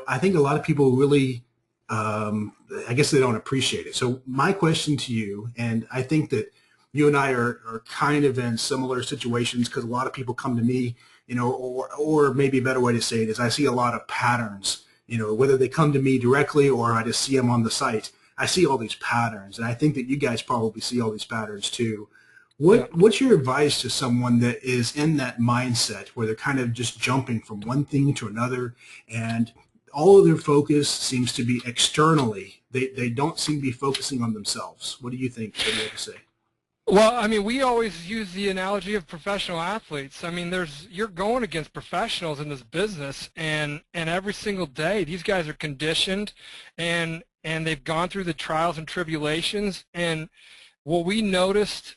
I think a lot of people really, I guess they don't appreciate it. So my question to you, and I think that you and I are kind of in similar situations because a lot of people come to me, or maybe a better way to say it is I see a lot of patterns, whether they come to me directly or I just see them on the site. I see all these patterns, and I think that you guys probably see all these patterns too. What's your advice to someone that is in that mindset where they're kind of just jumping from one thing to another, and all of their focus seems to be externally? They don't seem to be focusing on themselves. What do you think? What do you have to say? Well, we always use the analogy of professional athletes. You're going against professionals in this business, and every single day these guys are conditioned, and they've gone through the trials and tribulations. And what we noticed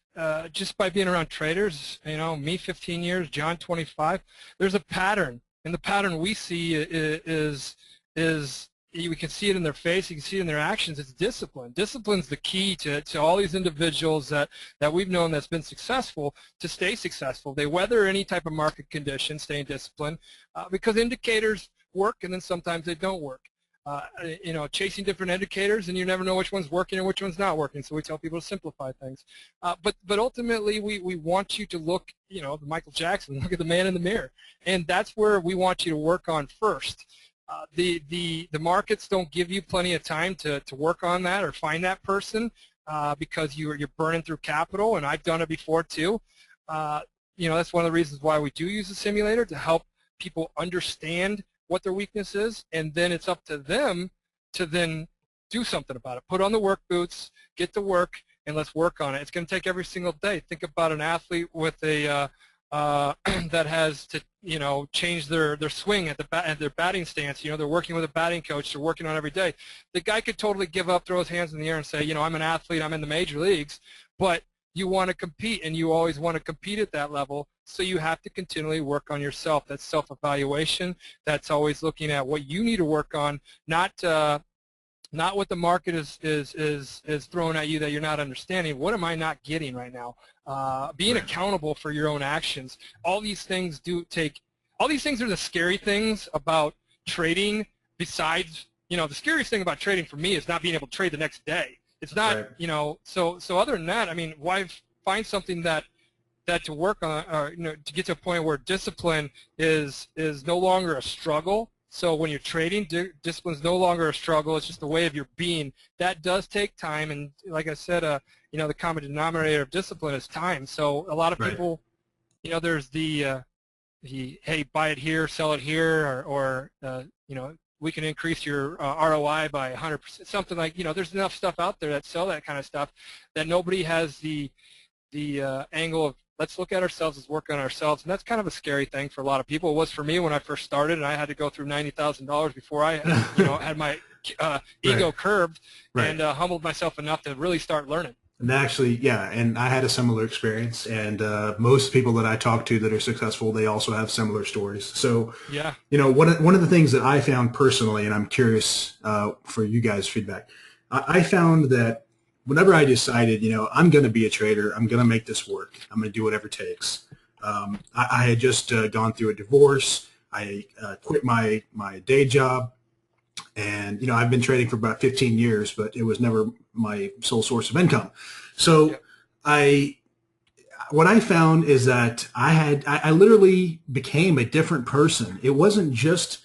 just by being around traders, me 15 years, John 25, there's a pattern, and the pattern we see is we can see it in their face, you can see it in their actions. It's discipline. Discipline's the key to all these individuals that we've known that's been successful to stay successful. They weather any type of market condition, staying disciplined, because indicators work and then sometimes they don't work. chasing different indicators, and you never know which one's working and which one's not working. So we tell people to simplify things. But ultimately, we want you to look, the Michael Jackson, look at the man in the mirror, and that's where we want you to work on first. The markets don't give you plenty of time to work on that or find that person because you're burning through capital, and I've done it before too. That's one of the reasons why we do use a simulator, to help people understand what their weakness is, and then it's up to them to then do something about it. Put on the work boots, get to work, and let's work on it. It's going to take every single day. Think about an athlete with a that has to change their swing at their batting stance. They're working with a batting coach. They're working on every day. The guy could totally give up, throw his hands in the air, and say, I'm an athlete. I'm in the major leagues, but you want to compete, and you always want to compete at that level, so you have to continually work on yourself. That's self-evaluation. That's always looking at what you need to work on, not what the market is throwing at you that you're not understanding. What am I not getting right now? Being accountable for your own actions. All these things are the scary things about trading. Besides, the scariest thing about trading for me is not being able to trade the next day. It's not, so other than that, I mean, why find something that to work on, or, to get to a point where discipline is no longer a struggle. So when you're trading, discipline is no longer a struggle. It's just a way of your being. That does take time, and like I said, the common denominator of discipline is time. So a lot of people, there's the hey, buy it here, sell it here, or we can increase your ROI by 100%. Something like, there's enough stuff out there that sell that kind of stuff, that nobody has the angle of, let's look at ourselves as work on ourselves. And that's kind of a scary thing for a lot of people. It was for me when I first started, and I had to go through $90,000 before I had my ego curbed and humbled myself enough to really start learning. And actually, and I had a similar experience, and most people that I talk to that are successful, they also have similar stories. So, one of the things that I found personally, and I'm curious for you guys' feedback, I found that whenever I decided, I'm going to be a trader, I'm going to make this work, I'm going to do whatever it takes. I had just gone through a divorce. I quit my day job. And, I've been trading for about 15 years, but it was never my sole source of income. So what I found is that I literally became a different person. It wasn't just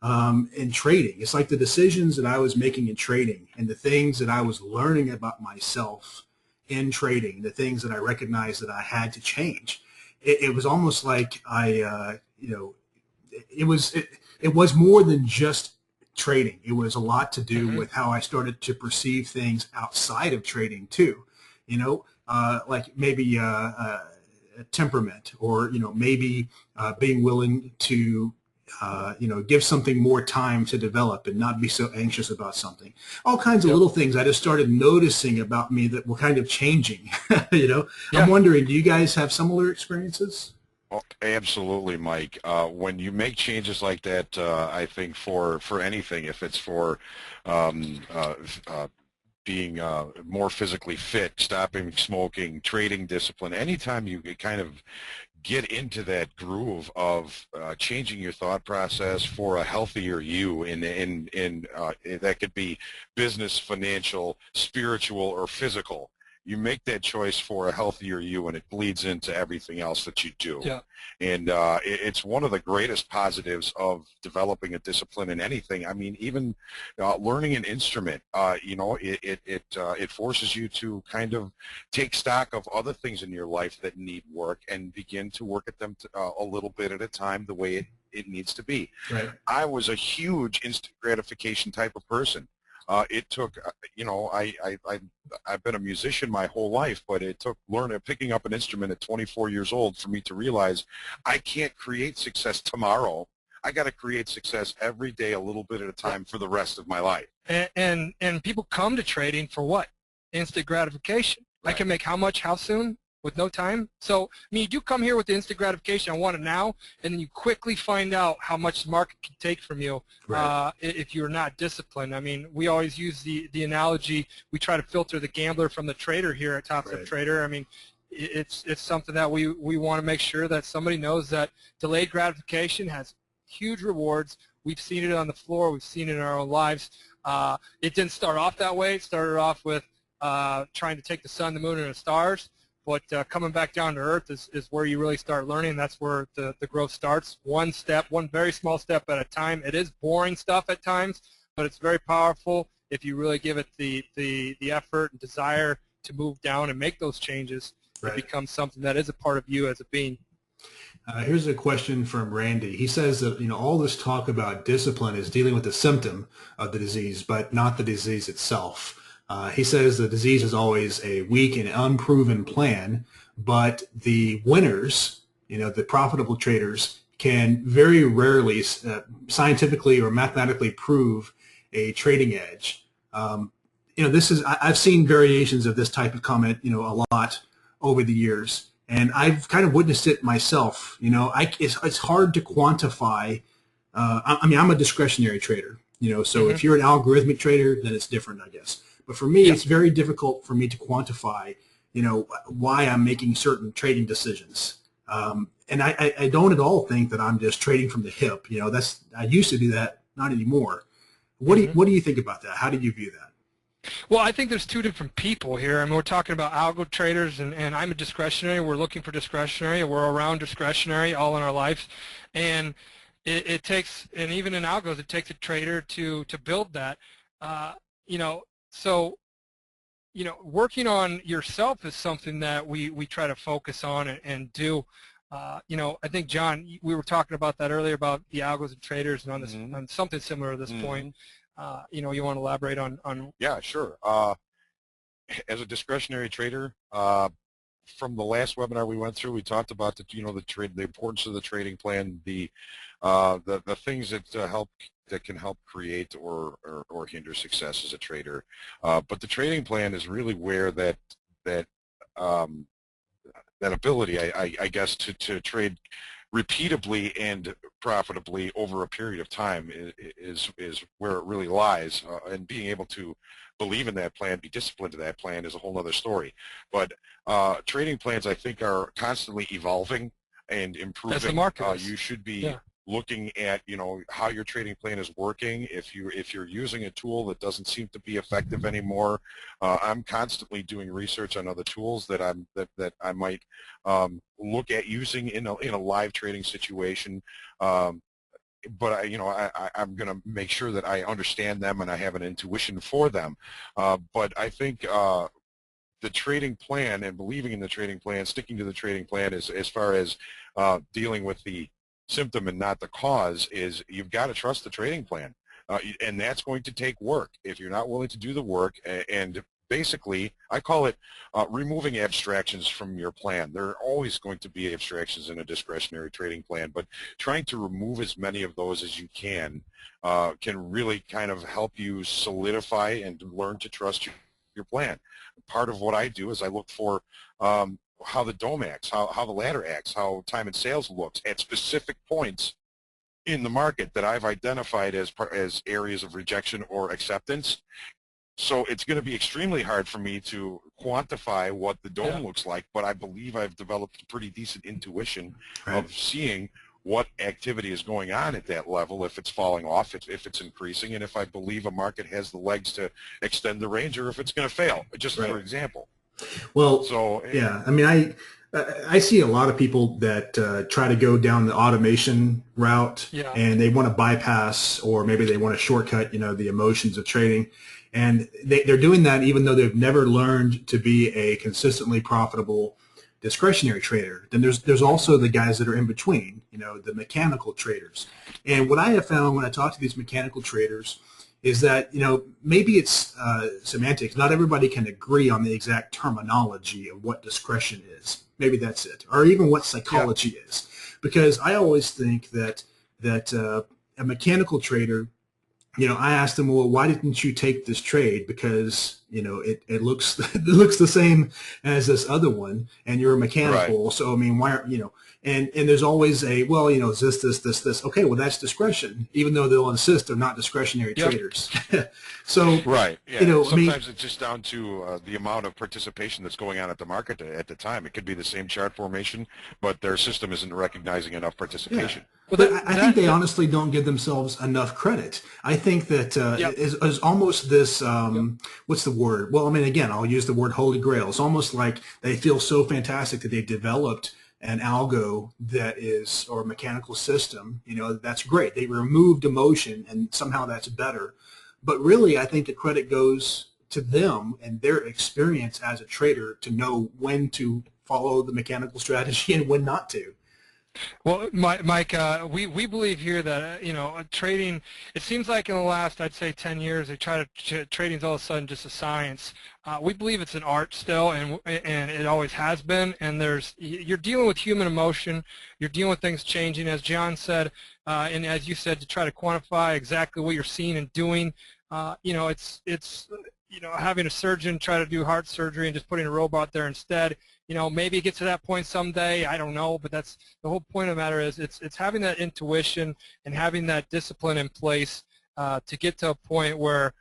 in trading. It's like the decisions that I was making in trading and the things that I was learning about myself in trading, the things that I recognized that I had to change. It was almost like it was more than just trading. It was a lot to do with how I started to perceive things outside of trading too. Like maybe a temperament, or maybe being willing to give something more time to develop and not be so anxious about something. All kinds of little things I just started noticing about me that were kind of changing. I'm wondering, do you guys have similar experiences? Oh, absolutely, Mike. When you make changes like that, I think for anything, if it's for being more physically fit, stopping smoking, trading discipline, anytime you kind of get into that groove of changing your thought process for a healthier you, in that could be business, financial, spiritual, or physical. You make that choice for a healthier you, and it bleeds into everything else that you do. Yeah. And it's one of the greatest positives of developing a discipline in anything. I mean, even learning an instrument, it forces you to kind of take stock of other things in your life that need work and begin to work at them a little bit at a time, the way it needs to be. Right. I was a huge instant gratification type of person. It took, I've been a musician my whole life, but it took picking up an instrument at 24 years old for me to realize I can't create success tomorrow. I got to create success every day, a little bit at a time, for the rest of my life. And people come to trading for what? Instant gratification. Right. I can make how much, how soon, with no time. So, I mean, you do come here with the instant gratification, I want it now, and then you quickly find out how much the market can take from you if you're not disciplined. I mean, we always use the analogy, we try to filter the gambler from the trader here at TopstepTrader. I mean, it's something that we want to make sure that somebody knows that delayed gratification has huge rewards we've seen it on the floor. We've seen it in our own lives. It didn't start off that way. It started off with trying to take the sun, the moon, and the stars. But coming back down to earth is where you really start learning. That's where the growth starts. One step, one very small step at a time. It is boring stuff at times, but it's very powerful if you really give it the effort and desire to move down and make those changes. Right. It becomes something that is a part of you as a being. Here's a question from Randy. He says that all this talk about discipline is dealing with the symptom of the disease, but not the disease itself. He says the disease is always a weak and unproven plan, but the winners, the profitable traders, can very rarely scientifically or mathematically prove a trading edge. I've seen variations of this type of comment, a lot over the years, and I've kind of witnessed it myself. It's hard to quantify. I'm a discretionary trader, so if you're an algorithmic trader, then it's different, I guess. But for me, it's very difficult for me to quantify, why I'm making certain trading decisions. And I don't at all think that I'm just trading from the hip. I used to do that, not anymore. What do you think about that? How do you view that? Well, I think there's two different people here. I mean, we're talking about algo traders, and I'm a discretionary. We're looking for discretionary. We're around discretionary all in our lives. And it takes, and even in algos, it takes a trader to build that. So, working on yourself is something that we try to focus on and do. I think, John, we were talking about that earlier about the algos and traders and on this on something similar at this point. You want to elaborate on? Yeah, sure. As a discretionary trader, from the last webinar we went through, we talked about the importance of the trading plan, the things that can help create or hinder success as a trader. But the trading plan is really where that ability, I guess, to trade repeatably and profitably over a period of time is where it really lies. And being able to believe in that plan, be disciplined to that plan is a whole other story. But trading plans, I think, are constantly evolving and improving. As the market is. You should be looking at how your trading plan is working. If you're using a tool that doesn't seem to be effective anymore, I'm constantly doing research on other tools that I might look at using in a live trading situation. But I'm going to make sure that I understand them and I have an intuition for them. But I think the trading plan and believing in the trading plan, sticking to the trading plan, as far as dealing with the symptom and not the cause, is you've got to trust the trading plan, and that's going to take work. If you're not willing to do the work, and basically I call it removing abstractions from your plan. There are always going to be abstractions in a discretionary trading plan, but trying to remove as many of those as you can really kind of help you solidify and learn to trust your plan. Part of what I do is I look for how the dome acts, how the ladder acts, how time and sales looks at specific points in the market that I've identified as areas of rejection or acceptance. So it's going to be extremely hard for me to quantify what the dome looks like, but I believe I've developed a pretty decent intuition of seeing what activity is going on at that level, if it's falling off, if it's increasing, and if I believe a market has the legs to extend the range, or if it's going to fail, just for example. Well, so yeah, I mean, I see a lot of people that try to go down the automation route, and they want to bypass, or maybe they want to shortcut, the emotions of trading, and they're doing that even though they've never learned to be a consistently profitable discretionary trader. Then there's also the guys that are in between, the mechanical traders. And what I have found when I talk to these mechanical traders is that, maybe it's semantics. Not everybody can agree on the exact terminology of what discretion is. Maybe that's it. Or even what psychology is. Because I always think that a mechanical trader, I asked them, well, why didn't you take this trade? Because, it looks it looks the same as this other one, and you're a mechanical. Right. So, I mean, why aren't, and there's always a, well, is this. Okay, well, that's discretion, even though they'll insist they're not discretionary traders. So, right. Yeah. Sometimes it's just down to the amount of participation that's going on at the market at the time. It could be the same chart formation, but their system isn't recognizing enough participation. Well, But I think they honestly don't give themselves enough credit. I think that yep. is almost this, Yep. what's the word? Well, I mean, again, I'll use the word holy grail. It's almost like they feel so fantastic that they've developed an algo that is, or a mechanical system, that's great. They removed emotion and somehow that's better. But really, I think the credit goes to them and their experience as a trader to know when to follow the mechanical strategy and when not to. Well, Mike, we believe here that trading. It seems like in the last, I'd say, 10 years, they try to trading's all of a sudden just a science. We believe it's an art still, and it always has been. And you're dealing with human emotion. You're dealing with things changing, as John said, and as you said, to try to quantify exactly what you're seeing and doing. It's having a surgeon try to do heart surgery and just putting a robot there instead. Maybe it gets to that point someday. I don't know, but that's the whole point of the matter. Is it's having that intuition and having that discipline in place to get to a point where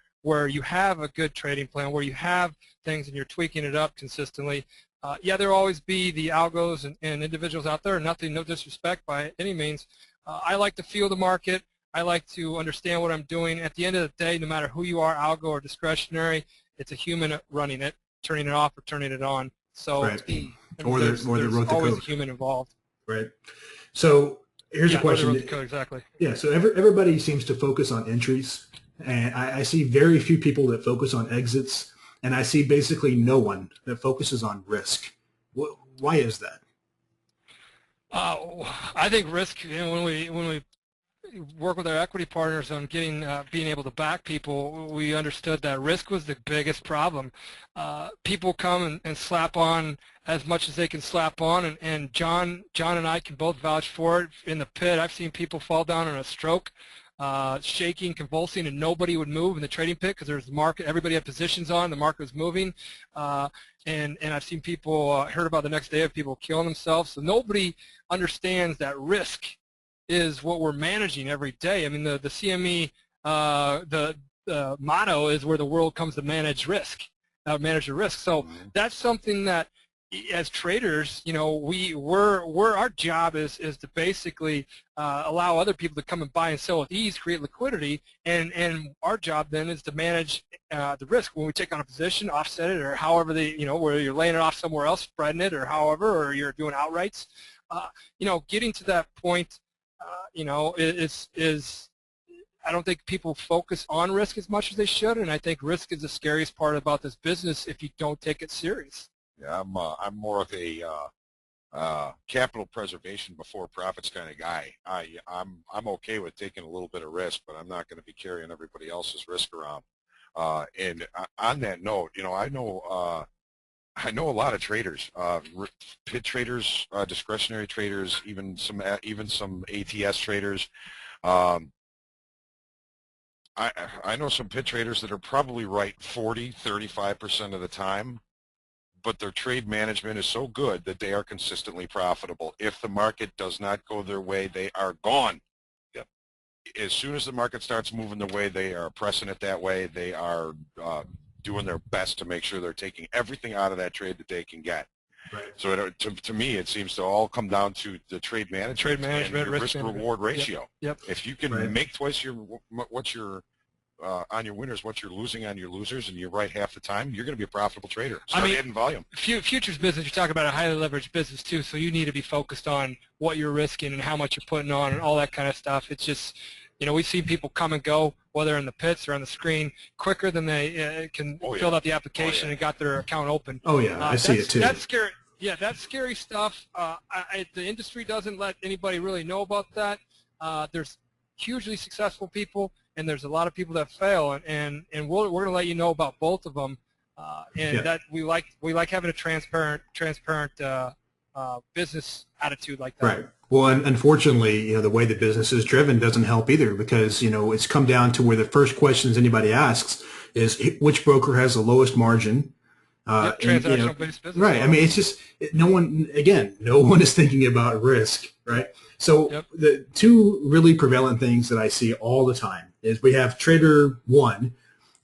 you have a good trading plan, where you have things and you're tweaking it up consistently. Yeah, there'll always be the algos and individuals out there. No disrespect by any means. I like to feel the market. I like to understand what I'm doing. At the end of the day, no matter who you are, algo or discretionary, it's a human running it, turning it off or turning it on. So, right. Or there's wrote the always code. a human involved. Right. So here's a question. Or they wrote the code, exactly. Yeah. So everybody seems to focus on entries, and I see very few people that focus on exits, and I see basically no one that focuses on risk. Why is that? I think risk. When we work with our equity partners on getting being able to back people, we understood that risk was the biggest problem. People come and slap on as much as they can slap on, and John and I can both vouch for it. In the pit, I've seen people fall down in a stroke, shaking, convulsing, and nobody would move in the trading pit because there's the market. Everybody had positions on. The market was moving, and I've seen people heard about the next day of people killing themselves. So nobody understands that risk is what we're managing every day. I mean, the CME, the motto is where the world comes to manage risk, manage the risk. So that's something that, as traders, our job is to basically allow other people to come and buy and sell with ease, create liquidity, and our job then is to manage the risk when we take on a position, offset it, or however where you're laying it off somewhere else, spreading it, or however, or you're doing outrights. Getting to that point. I don't think people focus on risk as much as they should, and I think risk is the scariest part about this business if you don't take it serious. Yeah, I'm more of a capital preservation before profits kind of guy. I'm okay with taking a little bit of risk, but I'm not going to be carrying everybody else's risk around. And on that note, I know a lot of traders, pit traders, discretionary traders, even some ATS traders. I know some pit traders that are probably right 35% of the time, but their trade management is so good that they are consistently profitable. If the market does not go their way, they are gone. Yep. As soon as the market starts moving the way they are pressing it that way, they are doing their best to make sure they're taking everything out of that trade that they can get. Right. So to me, it seems to all come down to the trade management and your risk-reward ratio. Yep. If you can make twice what you're on your winners, what you're losing on your losers, and you're right half the time, you're going to be a profitable trader. Start adding volume. Futures business, you're talking about a highly leveraged business too, so you need to be focused on what you're risking and how much you're putting on and all that kind of stuff. It's just, we've seen people come and go, whether in the pits or on the screen, quicker than they can fill out the application and got their account open. Oh, yeah, I see it too. That's scary. Yeah, that's scary stuff. The industry doesn't let anybody really know about that. There's hugely successful people, and there's a lot of people that fail, and we're going to let you know about both of them. That we like having a transparent business attitude like that. Right. Well, unfortunately, the way the business is driven doesn't help either, because it's come down to where the first questions anybody asks is which broker has the lowest margin. Transactional-based business. Right. I mean, it's just no one is thinking about risk, right? So the two really prevalent things that I see all the time is we have trader one,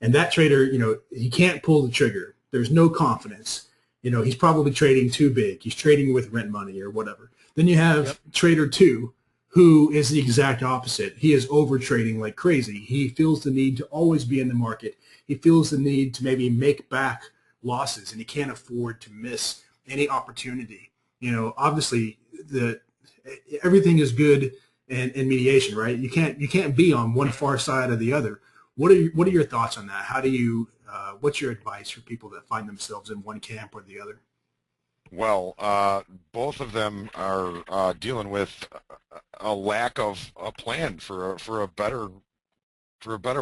and that trader, he can't pull the trigger. There's no confidence. He's probably trading too big. He's trading with rent money or whatever. Then you have trader two, who is the exact opposite. He is over trading like crazy. He feels the need to always be in the market. He feels the need to maybe make back losses, and he can't afford to miss any opportunity. You know, obviously everything is good in mediation, right? You can't be on one far side or the other. What are your thoughts on that? How do you what's your advice for people that find themselves in one camp or the other? Well, both of them are dealing with a lack of a plan for a better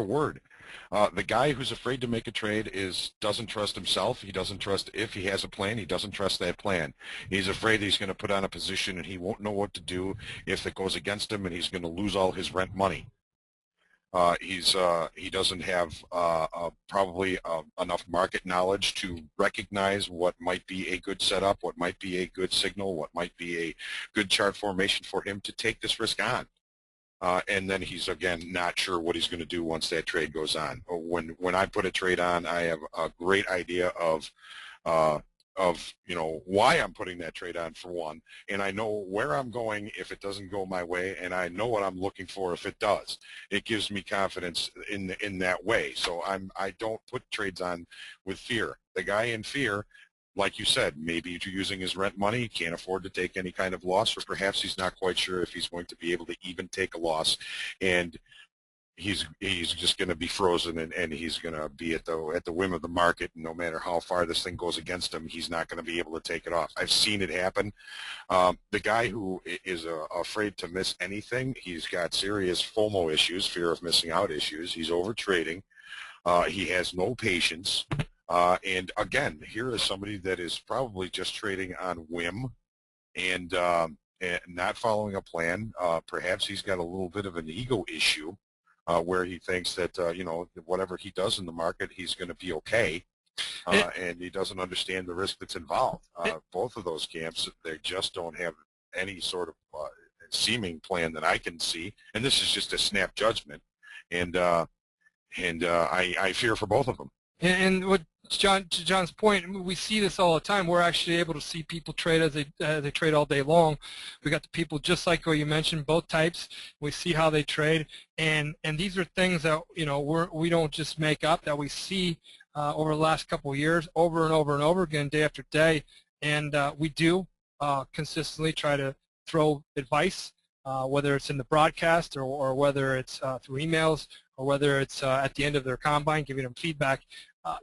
word. The guy who's afraid to make a trade doesn't trust himself. He doesn't trust if he has a plan. He doesn't trust that plan. He's afraid he's going to put on a position and he won't know what to do if it goes against him, and he's going to lose all his rent money. He doesn't have probably enough market knowledge to recognize what might be a good setup, what might be a good signal, what might be a good chart formation for him to take this risk on. And then he's, again, not sure what he's going to do once that trade goes on. When I put a trade on, I have a great idea of you know, why I'm putting that trade on, for one, and I know where I'm going if it doesn't go my way, and I know what I'm looking for if it does. It gives me confidence in that way. So I don't put trades on with fear. The guy in fear, like you said, maybe using his rent money, can't afford to take any kind of loss, or perhaps he's not quite sure if he's going to be able to even take a loss, and he's just going to be frozen, and he's going to be at the whim of the market. And no matter how far this thing goes against him, he's not going to be able to take it off. I've seen it happen. The guy who is afraid to miss anything, he's got serious FOMO issues, fear of missing out issues. He's over trading. He has no patience. And again, here is somebody that is probably just trading on whim and not following a plan. Perhaps he's got a little bit of an ego issue where he thinks that, you know, whatever he does in the market, he's going to be okay. And he doesn't understand the risk that's involved. Both of those camps, they just don't have any sort of seeming plan that I can see. And this is just a snap judgment. And I fear for both of them. And what to John's point, we see this all the time. We're actually able to see people trade as they trade all day long. We got the people just like what you mentioned, both types. We see how they trade, and these are things that, you know, we don't just make up, that we see over the last couple of years, over and over and over again, day after day. And we do consistently try to throw advice, whether it's in the broadcast or whether it's through emails, or whether it's at the end of their combine, giving them feedback.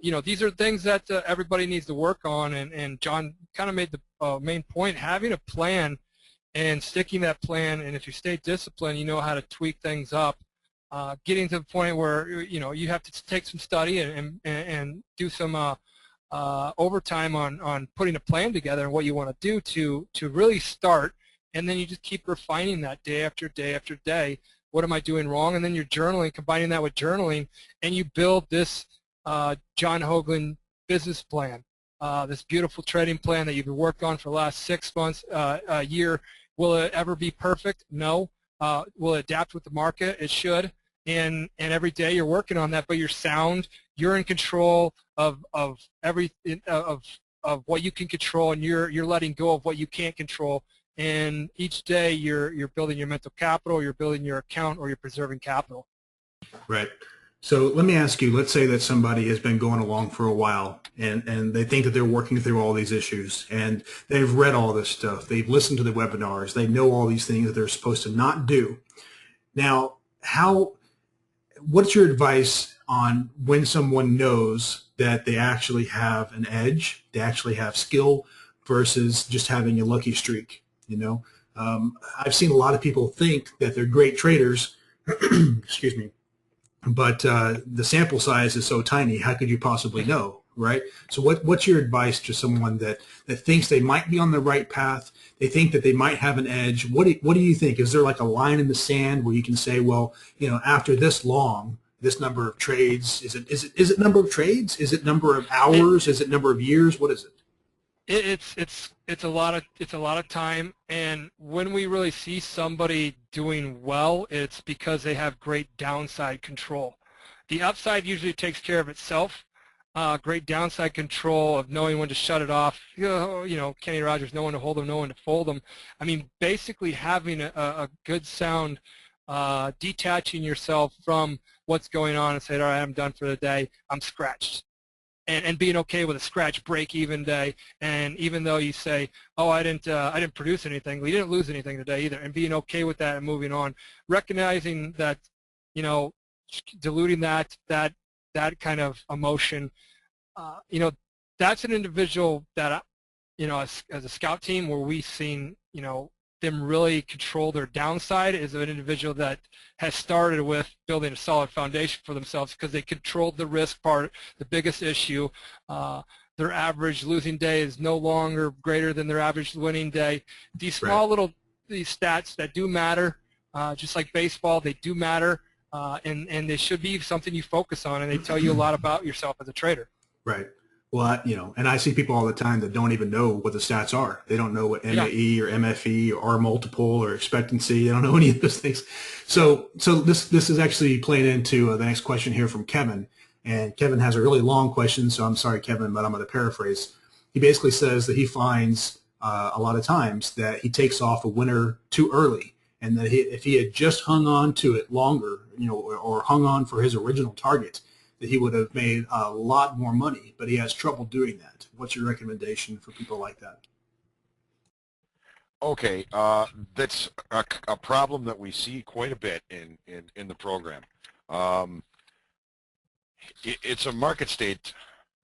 You know, these are things that everybody needs to work on, and John kind of made the main point: having a plan and sticking that plan, and if you stay disciplined, you know how to tweak things up. Getting to the point where, you know, you have to take some study and do some overtime on putting a plan together and what you want to do to really start, and then you just keep refining that day after day after day. What am I doing wrong? And then you're journaling, combining that with journaling, and you build this John Hoagland business plan, this beautiful trading plan that you've been working on for the last 6 months, a year. Will it ever be perfect? No. Will it adapt with the market? It should. And every day you're working on that, but you're sound. You're in control of everything, of what you can control, and you're letting go of what you can't control. And each day you're building your mental capital, you're building your account, or you're preserving capital. Right. So let me ask you, let's say that somebody has been going along for a while, and they think that they're working through all these issues, and they've read all this stuff, they've listened to the webinars, they know all these things that they're supposed to not do. Now, what's your advice on when someone knows that they actually have an edge, they actually have skill, versus just having a lucky streak? You know, I've seen a lot of people think that they're great traders, excuse me, but the sample size is so tiny. How could you possibly know, right? So what's your advice to someone that thinks they might be on the right path? They think that they might have an edge. What do you think? Is there like a line in the sand where you can say, well, you know, after this long, this number of trades, is it number of trades? Is it number of hours? Is it number of years? What is it? It's a lot of time, and when we really see somebody doing well, it's because they have great downside control. The upside usually takes care of itself, great downside control of knowing when to shut it off. Kenny Rogers, know when to hold them, know when to fold them. I mean, basically having a good sound, detaching yourself from what's going on and saying, all right, I'm done for the day. I'm scratched. And being okay with a scratch break-even day, and even though you say, "Oh, I didn't produce anything," we didn't lose anything today either, and being okay with that and moving on, recognizing that, diluting that kind of emotion, that's an individual that, as a scout team, where we've seen, them really control their downside, is an individual that has started with building a solid foundation for themselves because they controlled the risk part, the biggest issue. Their average losing day is no longer greater than their average winning day. These small these stats that do matter, just like baseball, they do matter, and they should be something you focus on, and they tell you a lot about yourself as a trader. Right. Well, and I see people all the time that don't even know what the stats are. They don't know what MAE or MFE or R multiple or expectancy. They don't know any of those things. So this is actually playing into the next question here from Kevin. And Kevin has a really long question, so I'm sorry, Kevin, but I'm going to paraphrase. He basically says that he finds a lot of times that he takes off a winner too early, and that if he had just hung on to it longer, or hung on for his original target, that he would have made a lot more money, but he has trouble doing that. What's your recommendation for people like that? Okay, that's a problem that we see quite a bit in the program. It's a market state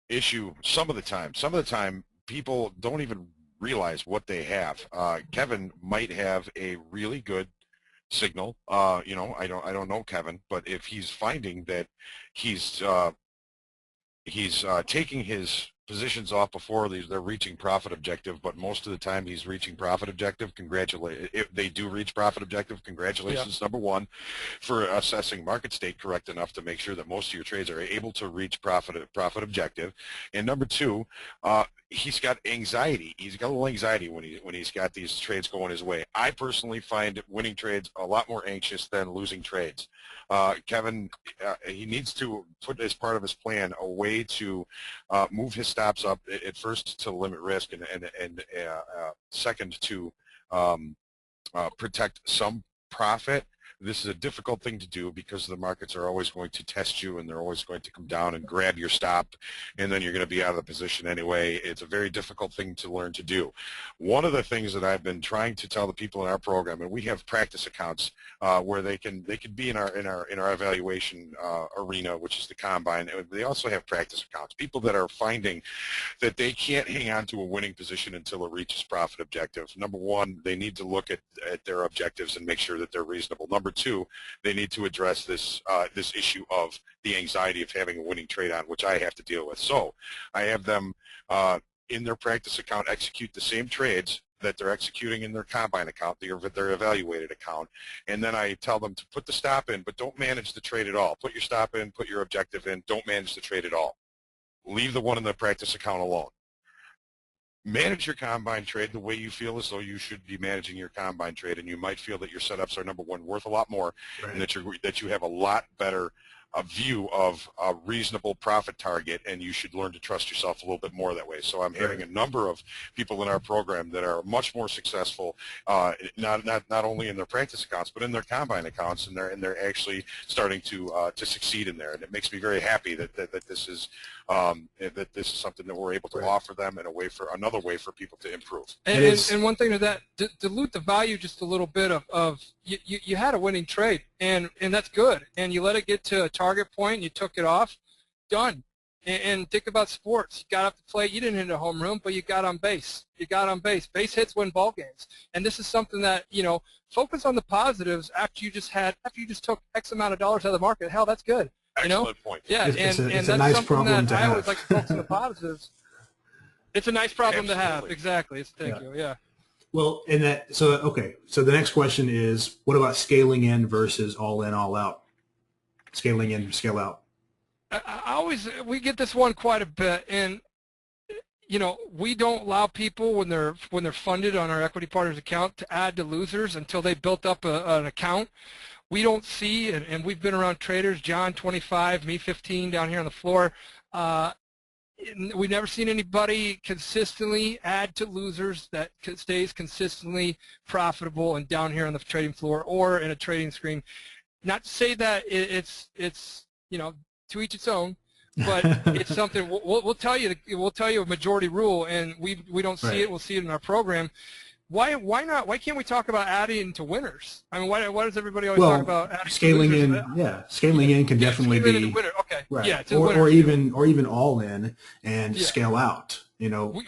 issue some of the time. Some of the time, people don't even realize what they have. Kevin might have a really good signal. I don't know Kevin, but if he's finding that he's taking his positions off before they're reaching profit objective, but most of the time he's reaching profit objective. If they do reach profit objective, congratulations, number one, for assessing market state correct enough to make sure that most of your trades are able to reach profit objective. And number two, he's got anxiety. He's got a little anxiety when he's got these trades going his way. I personally find winning trades a lot more anxious than losing trades. Kevin, he needs to put as part of his plan a way to move his stops up at first to limit risk, and second to protect some profit. This is a difficult thing to do because the markets are always going to test you, and they're always going to come down and grab your stop, and then you're going to be out of the position anyway. It's a very difficult thing to learn to do. One of the things that I've been trying to tell the people in our program, and we have practice accounts where they can be in our evaluation arena, which is the combine. They also have practice accounts. People that are finding that they can't hang on to a winning position until it reaches profit objective. Number one, they need to look at their objectives and make sure that they're reasonable. Number two, they need to address this issue of the anxiety of having a winning trade on, which I have to deal with. So I have them in their practice account execute the same trades that they're executing in their combine account, their evaluated account, and then I tell them to put the stop in, but don't manage the trade at all. Put your stop in, put your objective in, don't manage the trade at all. Leave the one in the practice account alone. Manage your combine trade the way you feel as though you should be managing your combine trade, and you might feel that your setups are, number one, worth a lot more, and that you have a lot better view of a reasonable profit target, and you should learn to trust yourself a little bit more that way. So I'm having a number of people in our program that are much more successful, not only in their practice accounts, but in their combine accounts, and they're actually starting to succeed in there. And it makes me very happy that this is something that we're able to offer them, and another way for people to improve. And one thing to that, dilute the value just a little bit of you had a winning trade, and that's good, and you let it get to a target point, you took it off, done. And think about sports. You got up the plate, you didn't hit a home run, but you got on base. You got on base. Base hits win ball games. And this is something that, focus on the positives after you just took X amount of dollars out of the market. Hell, that's good. Excellent point. Yeah, it's that's a nice something problem that to I have. always like to focus on the positives. It's a nice problem Absolutely. to have. Exactly. Thank you. Yeah. Well, so the next question is, what about scaling in versus all in, all out? Scaling in, scale out. We get this one quite a bit, and we don't allow people when they're funded on our equity partners account to add to losers until they built up an account. We don't see, and we've been around traders, John 25, me 15 down here on the floor. we've never seen anybody consistently add to losers that stays consistently profitable and down here on the trading floor or in a trading screen. Not to say that it's you know, to each its own, but it's something we'll tell you. We'll tell you a majority rule, and we don't see it. We'll see it in our program. Why not? Why can't we talk about adding to winners? I mean, why does everybody always talk about adding scaling to in? Yeah, scaling in can definitely be winner. Okay, right. Yeah, or even all in and scale out. You know,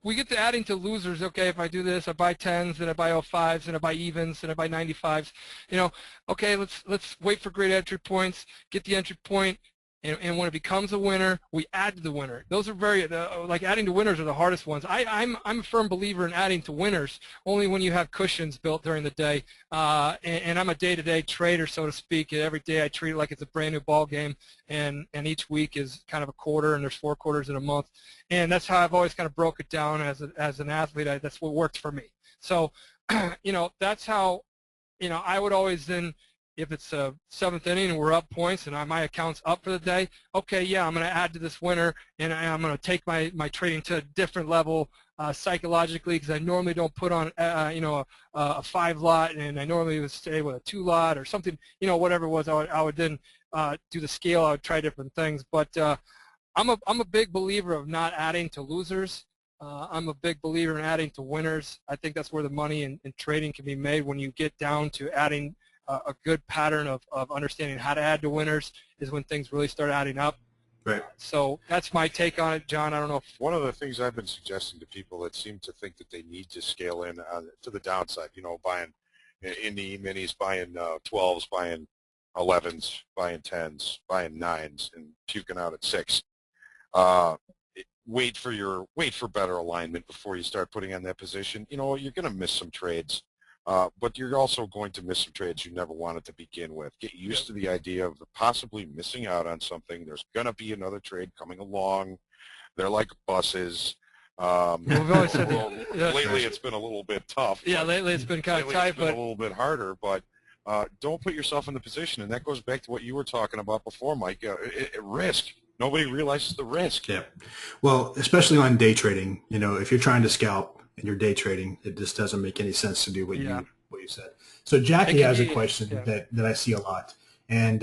we get to adding to losers. Okay, if I do this, I buy 10s, and I buy 05s, and I buy evens, and I buy 95s. You know, okay, let's wait for great entry points, get the entry point, and when it becomes a winner, we add to the winner. Those are very like adding to winners are the hardest ones. I'm a firm believer in adding to winners only when you have cushions built during the day. And I'm a day-to-day trader, so to speak. Every day I treat it like it's a brand new ball game, and each week is kind of a quarter, and there's 4 quarters in a month. And that's how I've always kind of broke it down as an athlete. That's what works for me. So, you know, that's how, you know, I would always then, if it's a 7th inning and we're up points and my account's up for the day, okay, yeah, I'm going to add to this winner, and I'm going to take my trading to a different level psychologically, because I normally don't put on you know, a 5 lot, and I normally would stay with a 2 lot or something, you know, whatever it was. I would then do the scale. I would try different things, but I'm a big believer of not adding to losers. I'm a big believer in adding to winners. I think that's where the money in trading can be made, when you get down to adding a good pattern of understanding how to add to winners is when things really start adding up. right. So that's my take on it, John. I don't know if One of the things I've been suggesting to people that seem to think that they need to scale in to the downside, you know, buying in the minis, buying 12s, buying 11s, buying 10s, buying 9s, and puking out at 6. Wait for better alignment before you start putting on that position. You know, you're going to miss some trades. But you're also going to miss some trades you never wanted to begin with. Get used to the idea of possibly missing out on something. There's going to be another trade coming along. They're like buses. we've always said lately it's been a little bit tough. Yeah, lately it's been kind of tight, it's been a little bit harder. But don't put yourself in the position, and that goes back to what you were talking about before, Mike. Risk. Nobody realizes the risk. Yeah. Well, especially on day trading, you know, if you're trying to scalp and you're day trading, it just doesn't make any sense to do what you said. So Jackie has a question that I see a lot. And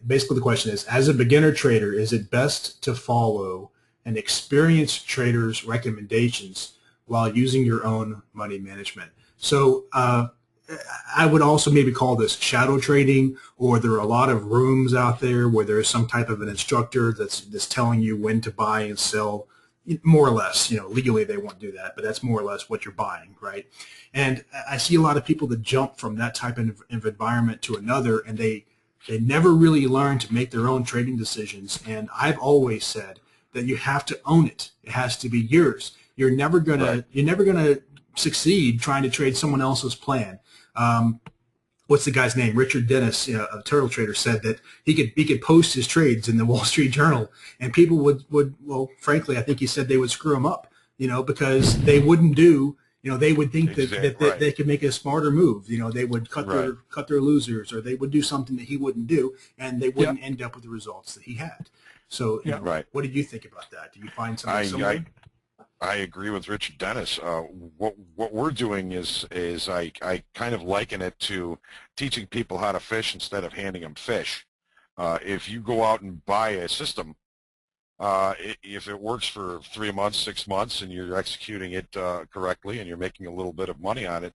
basically the question is, as a beginner trader, is it best to follow an experienced trader's recommendations while using your own money management? So I would also maybe call this shadow trading, or there are a lot of rooms out there where there's some type of an instructor that's telling you when to buy and sell, more or less. You know, legally they won't do that, but that's more or less what you're buying, right? And I see a lot of people that jump from that type of environment to another, and they never really learn to make their own trading decisions. And I've always said that you have to own it. It has to be yours. You're never gonna succeed trying to trade someone else's plan. What's the guy's name? Richard Dennis, of Turtle Trader, said that he could post his trades in the Wall Street Journal, and people would well, frankly, I think he said they would screw him up, because they wouldn't do, they would think that they could make a smarter move. They would cut their losers, or they would do something that he wouldn't do, and they wouldn't end up with the results that he had. So, what did you think about that? Do you find something similar? I agree with Richard Dennis. What we're doing is I kind of liken it to teaching people how to fish instead of handing them fish. If you go out and buy a system, if it works for 3 months, 6 months, and you're executing it correctly and you're making a little bit of money on it,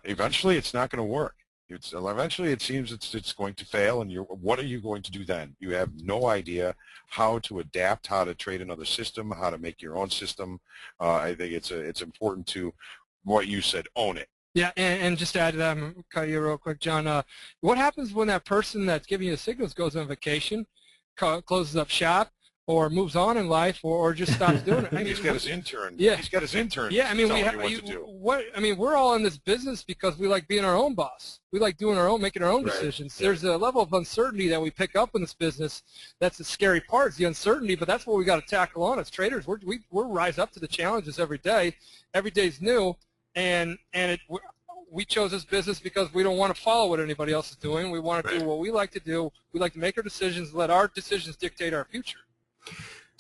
eventually it's not going to work. Eventually it seems it's going to fail, and what are you going to do then? You have no idea how to adapt, how to trade another system, how to make your own system. I think it's important to, what you said, own it. Yeah, and just to add to that, I'm going to cut you real quick, John. What happens when that person that's giving you the signals goes on vacation, closes up shop, or moves on in life, or just stops doing it? He's got his intern. Yeah, he's got his intern. Yeah, I mean, we're all in this business because we like being our own boss. We like doing making our own decisions. Yeah. There's a level of uncertainty that we pick up in this business. That's the scary part, is the uncertainty. But that's what we got to tackle on as traders. We're rise up to the challenges every day. Every day's new, and we chose this business because we don't want to follow what anybody else is doing. We want to do what we like to do. We like to make our decisions, let our decisions dictate our future.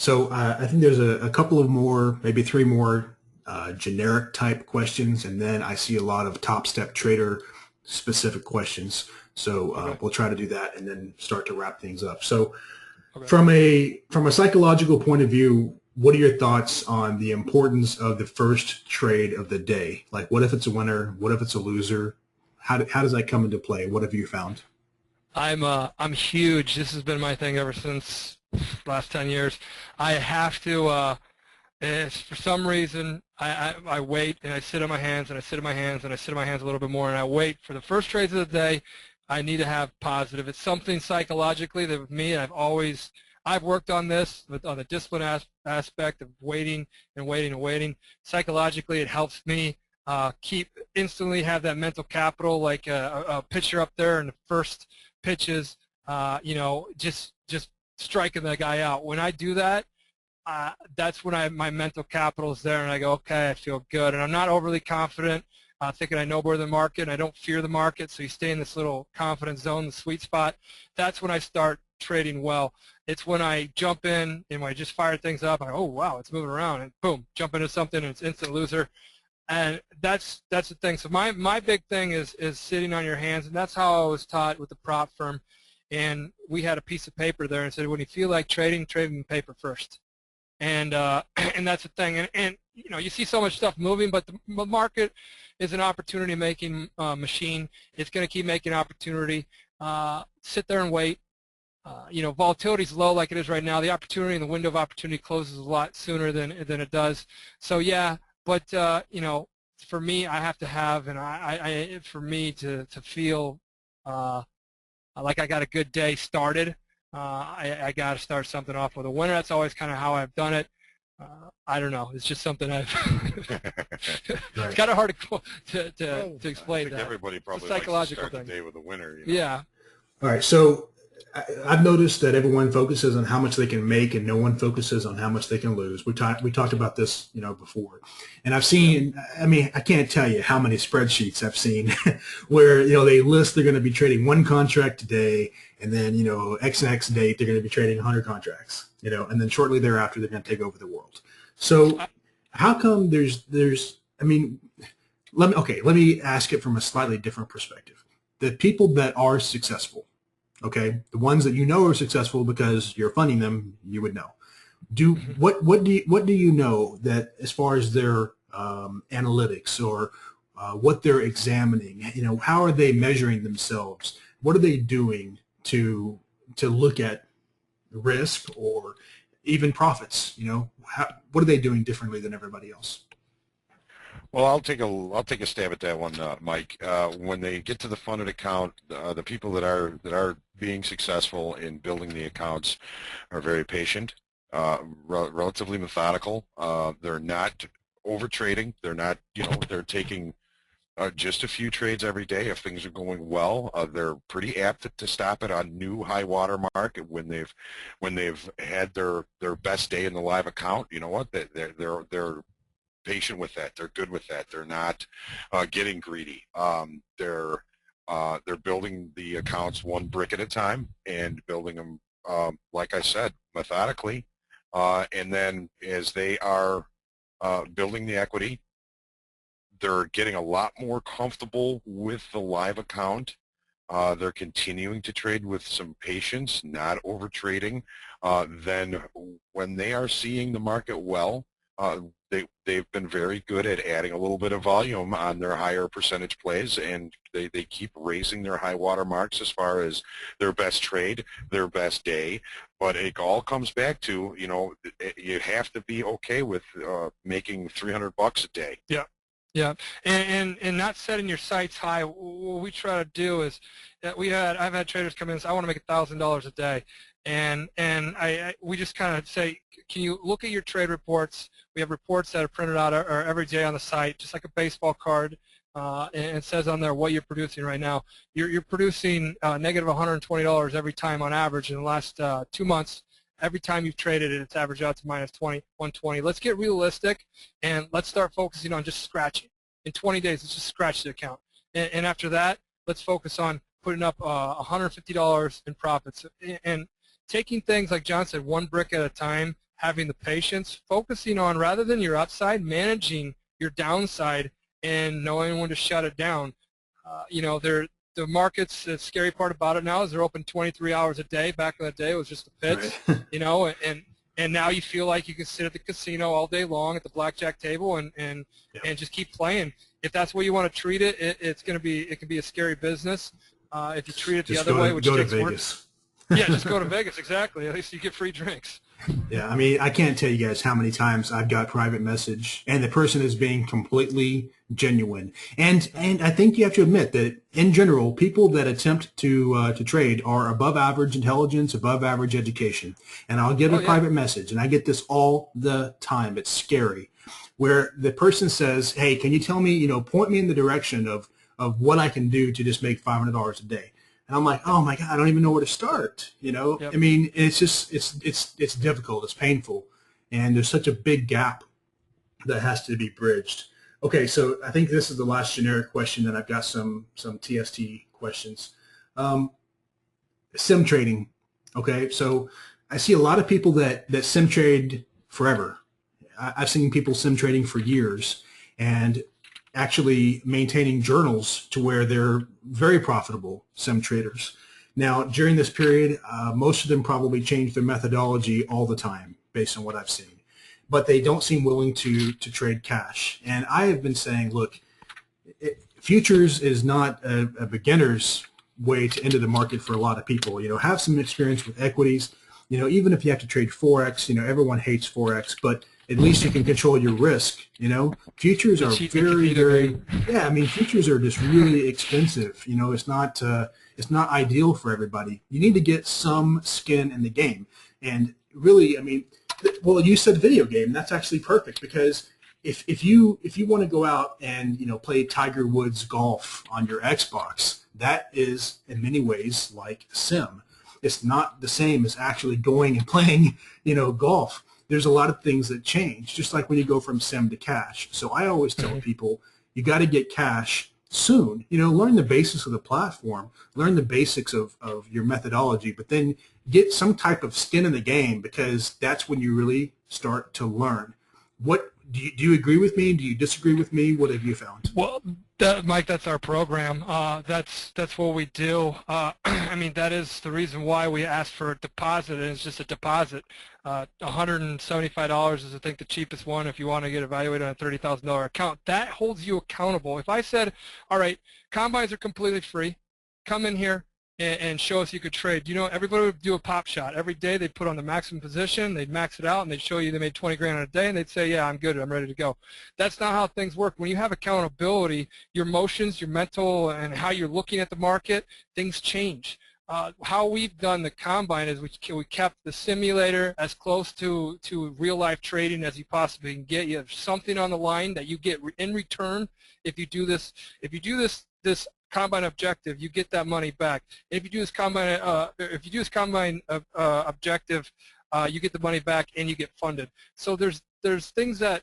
So I think there's a couple of more, maybe three more generic type questions, and then I see a lot of Top Step Trader specific questions. So Okay. we'll try to do that and then start to wrap things up. So Okay. from a psychological point of view, what are your thoughts on the importance of the first trade of the day? Like, what if it's a winner? What if it's a loser? How does that come into play? What have you found? I'm huge. This has been my thing ever since last 10 years. I have to. For some reason, I wait and I sit on my hands and I sit on my hands and I sit on my hands a little bit more and I wait for the first trades of the day. I need to have positive. It's something psychologically that with me, I've worked on this on the discipline aspect of waiting and waiting and waiting. Psychologically, it helps me keep instantly have that mental capital, like a pitcher up there in the first pitches, just striking the guy out. When I do that, that's when my mental capital is there, and I go, okay, I feel good, and I'm not overly confident, thinking I know more than the market, and I don't fear the market. So you stay in this little confidence zone, the sweet spot. That's when I start trading well. It's when I jump in and when I just fire things up. Oh wow, it's moving around, and boom, jump into something, and it's instant loser. And that's the thing. So my big thing is sitting on your hands, and that's how I was taught with the prop firm. And we had a piece of paper there and said, when you feel like trading, trade in paper first. And and that's the thing. And you see so much stuff moving, but the market is an opportunity-making machine. It's going to keep making opportunity. Sit there and wait. Volatility is low like it is right now. The opportunity and the window of opportunity closes a lot sooner than it does. So yeah. But for me, I have to have, and for me to feel like I got a good day started, I got to start something off with a winner. That's always kind of how I've done it. I don't know. It's just something I've. It's kind of hard to explain. I think everybody probably likes to start the day with a winner. Yeah. All right. So I've noticed that everyone focuses on how much they can make, and no one focuses on how much they can lose. We talked about this, before, and I've seen. I mean, I can't tell you how many spreadsheets I've seen where they list they're going to be trading one contract today, and then X and X date they're going to be trading 100 contracts, and then shortly thereafter they're going to take over the world. So how come there's I mean, let me ask it from a slightly different perspective. The people that are successful. Okay, the ones that are successful because you're funding them, you would know. What do you know that as far as their analytics or what they're examining? How are they measuring themselves? What are they doing to look at risk or even profits? What are they doing differently than everybody else? Well, I'll take a stab at that one, Mike. When they get to the funded account, the people that are being successful in building the accounts are very patient, relatively methodical. They're not over trading. They're not, they're taking just a few trades every day. If things are going well, they're pretty apt to stop it on new high water mark when they've had their best day in the live account. You know what? They're patient with that. They're good with that. They're not getting greedy. They're building the accounts one brick at a time and building them, like I said, methodically. And then as they are building the equity, they're getting a lot more comfortable with the live account. They're continuing to trade with some patience, not over trading. Then when they are seeing the market well, they've been very good at adding a little bit of volume on their higher percentage plays, and they keep raising their high water marks as far as their best trade, their best day. But it all comes back to, you have to be okay with making $300 a day. Yeah. Yeah, and not setting your sights high. What we try to do is that I've had traders come in and say, I want to make $1,000 a day, and we just kind of say, can you look at your trade reports? We have reports that are printed out or every day on the site, just like a baseball card, and it says on there what you're producing right now. You're producing negative $120 every time on average in the last 2 months. Every time you've traded it, it's averaged out to minus 120. Let's get realistic, and let's start focusing on just scratching. In 20 days, let's just scratch the account. And after that, let's focus on putting up $150 in profits. And taking things, like John said, one brick at a time, having the patience, focusing on, rather than your upside, managing your downside and knowing when to shut it down. You know, the markets, the scary part about it now is they're open 23 hours a day. Back in the day, it was just a pits, Right. you know, and now you feel like you can sit at the casino all day long at the blackjack table and just keep playing. If that's the way you want to treat it, it can be a scary business. If you treat it the other way, which go to takes Vegas. work. Yeah, just go to Vegas, exactly. At least you get free drinks. Yeah, I mean, I can't tell you guys how many times I've got private message and the person is being completely genuine. And I think you have to admit that in general, people that attempt to trade are above average intelligence, above average education. And I'll get a private message, and I get this all the time. It's scary, where the person says, "Hey, can you tell me, you know, point me in the direction of what I can do to just make $500 a day?" And I'm like, oh my God, I don't even know where to start. You know, I mean, it's just, it's difficult. It's painful. And there's such a big gap that has to be bridged. Okay. So I think this is the last generic question. Then I've got some TST questions. Sim trading. Okay. So I see a lot of people that sim trade forever. I've seen people sim trading for years and actually maintaining journals to where they're very profitable sim traders. Now, during this period, most of them probably change their methodology all the time based on what I've seen, but they don't seem willing to trade cash. And I have been saying, look, futures is not a beginner's way to enter the market for a lot of people. You know, have some experience with equities. You know, even if you have to trade Forex, you know, everyone hates Forex, but at least you can control your risk. You know, futures are very, yeah. I mean, futures are just really expensive. You know, it's not ideal for everybody. You need to get some skin in the game. And really, I mean, well, you said video game. That's actually perfect because if you want to go out and, you know, play Tiger Woods golf on your Xbox, that is in many ways like sim. It's not the same as actually going and playing, you know, golf. There's a lot of things that change, just like when you go from sim to cash. So I always tell people, you got to get cash soon. You know, learn the basics of the platform, learn the basics of your methodology, but then get some type of skin in the game because that's when you really start to learn. What do you agree with me? Do you disagree with me? What have you found? Well, Mike, that's our program. That's what we do. I mean, that is the reason why we ask for a deposit, and it's just a deposit. $175 is, I think, the cheapest one if you want to get evaluated on a $30,000 account. That holds you accountable. If I said, all right, combines are completely free, come in here and show us you could trade. You know, everybody would do a pop shot. Every day they'd put on the maximum position, they'd max it out, and they'd show you they made 20 grand in a day, and they'd say, yeah, I'm good, I'm ready to go. That's not how things work. When you have accountability, your emotions, your mental, and how you're looking at the market, things change. How we've done the combine is we kept the simulator as close to real-life trading as you possibly can get. You have something on the line that you get in return if you do this. If you do this combine objective, you get that money back. If you do this combine, objective, you get the money back and you get funded. So there's things that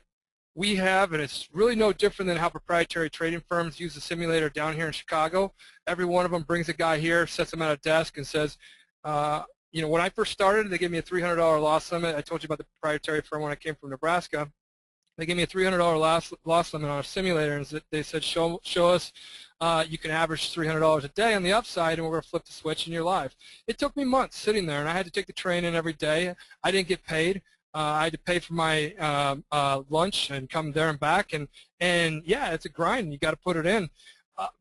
we have, and it's really no different than how proprietary trading firms use the simulator down here in Chicago. Every one of them brings a guy here, sets him at a desk, and says, you know, when I first started, they gave me a $300 loss limit. I told you about the proprietary firm when I came from Nebraska. They gave me a $300 loss limit on a simulator, and they said, show us you can average $300 a day on the upside, and we're going to flip the switch, and you're live. It took me months sitting there, and I had to take the train in every day. I didn't get paid. I had to pay for my lunch and come there and back, and yeah, it's a grind. You got to put it in.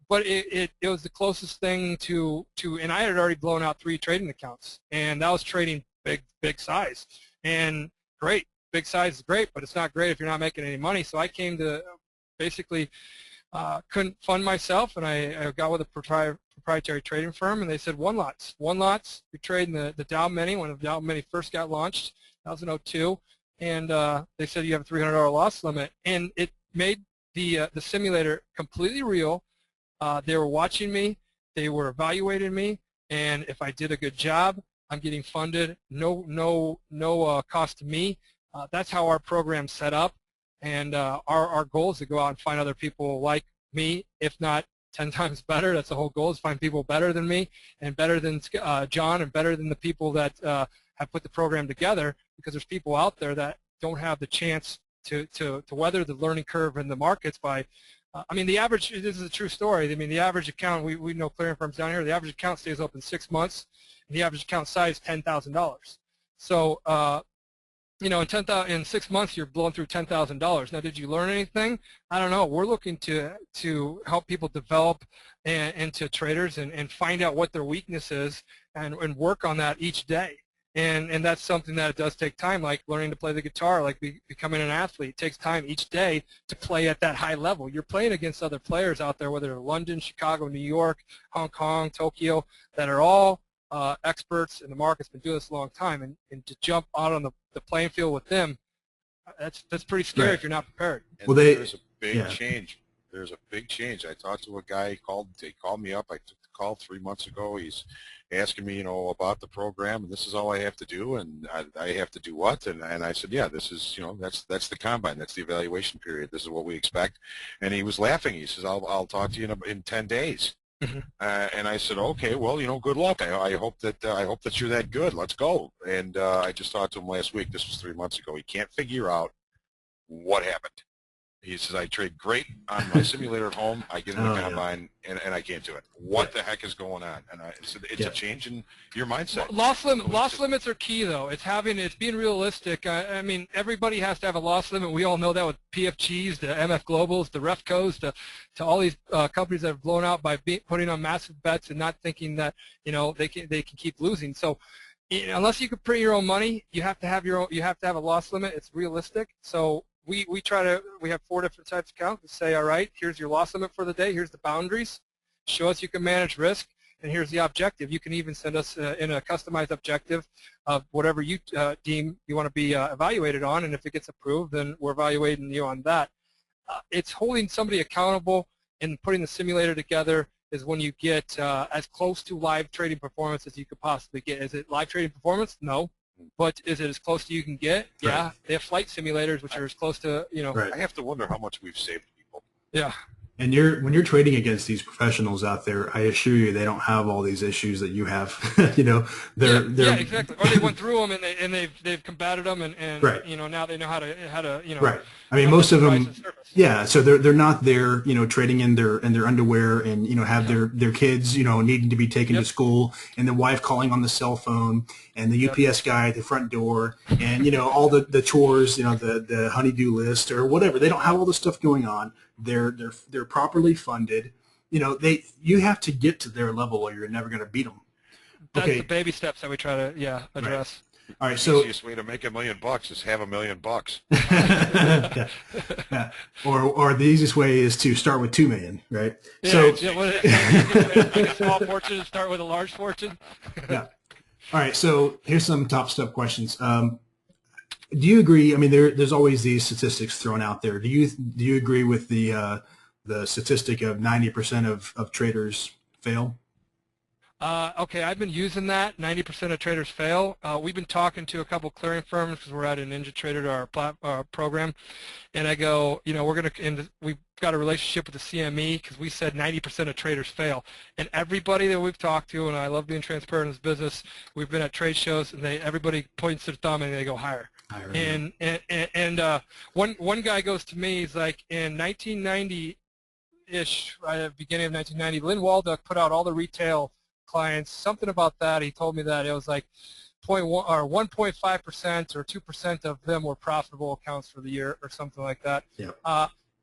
But it was the closest thing to, and I had already blown out 3 trading accounts, and that was trading big size, and great. Big size is great, but it's not great if you're not making any money. So I came to basically couldn't fund myself, and I got with a proprietary trading firm, and they said one lots. We trade in the Dow Mini when the Dow Mini first got launched. That was in 2002, and they said you have a $300 loss limit, and it made the simulator completely real. They were watching me, they were evaluating me, and if I did a good job, I'm getting funded. No cost to me. That's how our program's set up, and our goal is to go out and find other people like me, if not 10 times better. That's the whole goal, is find people better than me and better than John and better than the people that have put the program together, because there's people out there that don't have the chance to weather the learning curve in the markets by, I mean, the average, this is a true story, I mean, the average account, we know clearing firms down here, the average account stays open 6 months, and the average account size is $10,000. So, you know, in 6 months, you're blowing through $10,000. Now, did you learn anything? I don't know. We're looking to help people develop into traders and find out what their weakness is and work on that each day. And that's something that it does take time, like learning to play the guitar, like becoming an athlete. It takes time each day to play at that high level. You're playing against other players out there, whether they're London, Chicago, New York, Hong Kong, Tokyo, that are all experts in the market's been doing this a long time, and to jump out on the playing field with them, that's pretty scary if you're not prepared. And well, there's a big change. There's a big change. I talked to a guy, they called me up. I took the call 3 months ago. He's asking me, you know, about the program, and this is all I have to do, and I have to do what? And I said, yeah, this is, you know, that's the combine. That's the evaluation period. This is what we expect. And he was laughing. He says, I'll talk to you in 10 days. Mm-hmm. And I said, okay, well, you know, good luck. I hope that you're that good. Let's go. And I just talked to him last week. This was 3 months ago. He can't figure out what happened. He says, I trade great on my simulator at home. I get in the combine, and I can't do it. What the heck is going on? And I said, it's a change in your mindset. Loss limits are key, though. It's being realistic. I mean, everybody has to have a loss limit. We all know that with PFGs, the MF Globals, the Refcos, to all these companies that have blown out by putting on massive bets and not thinking that, you know, they can keep losing. So, unless you can print your own money, you have to have a loss limit. It's realistic. So we have 4 different types of accounts. We say, all right, here's your loss limit for the day. Here's the boundaries. Show us you can manage risk, and here's the objective. You can even send us in a customized objective of whatever you deem you want to be evaluated on, and if it gets approved, then we're evaluating you on that. It's holding somebody accountable and putting the simulator together is when you get as close to live trading performance as you could possibly get. Is it live trading performance? No. But is it as close to you can get? Yeah. Right. They have flight simulators, which are as close to, you know. Right. I have to wonder how much we've saved people. Yeah. And when you're trading against these professionals out there, I assure you they don't have all these issues that you have. You know, they're exactly. Or they went through them and they've combated them and right. You know, now they know how to you know. Right. I mean, most of them. Yeah. So they're not there, you know, trading in their underwear and, you know, have their kids, you know, needing to be taken to school, and the wife calling on the cell phone, and the UPS guy at the front door, and, you know, all the chores, you know, the honey-do list or whatever. They don't have all the stuff going on. They're properly funded. You know, you have to get to their level or you're never going to beat them. That's the baby steps that we try to address. Right. All right, the so easiest way to make $1 million is have $1 million. Yeah. Or the easiest way is to start with $2 million, right? Yeah, a small fortune, start with a large fortune. Yeah. All right, so here's some top step questions. Do you agree? I mean, there's always these statistics thrown out there. Do you agree with the statistic of 90% of traders fail? Okay, I've been using that. 90% of traders fail. We've been talking to a couple clearing firms because we're at a Ninja Trader to our program, and I go, you know, we've got a relationship with the CME because we said 90% of traders fail, and everybody that we've talked to, and I love being transparent in this business, we've been at trade shows, and everybody points their thumb and they go higher. And one guy goes to me, he's like, in 1990-ish, beginning of 1990, Lynn Walduck put out all the retail clients, something about that. He told me that it was like 1.5% or 2% of them were profitable accounts for the year or something like that. Yeah.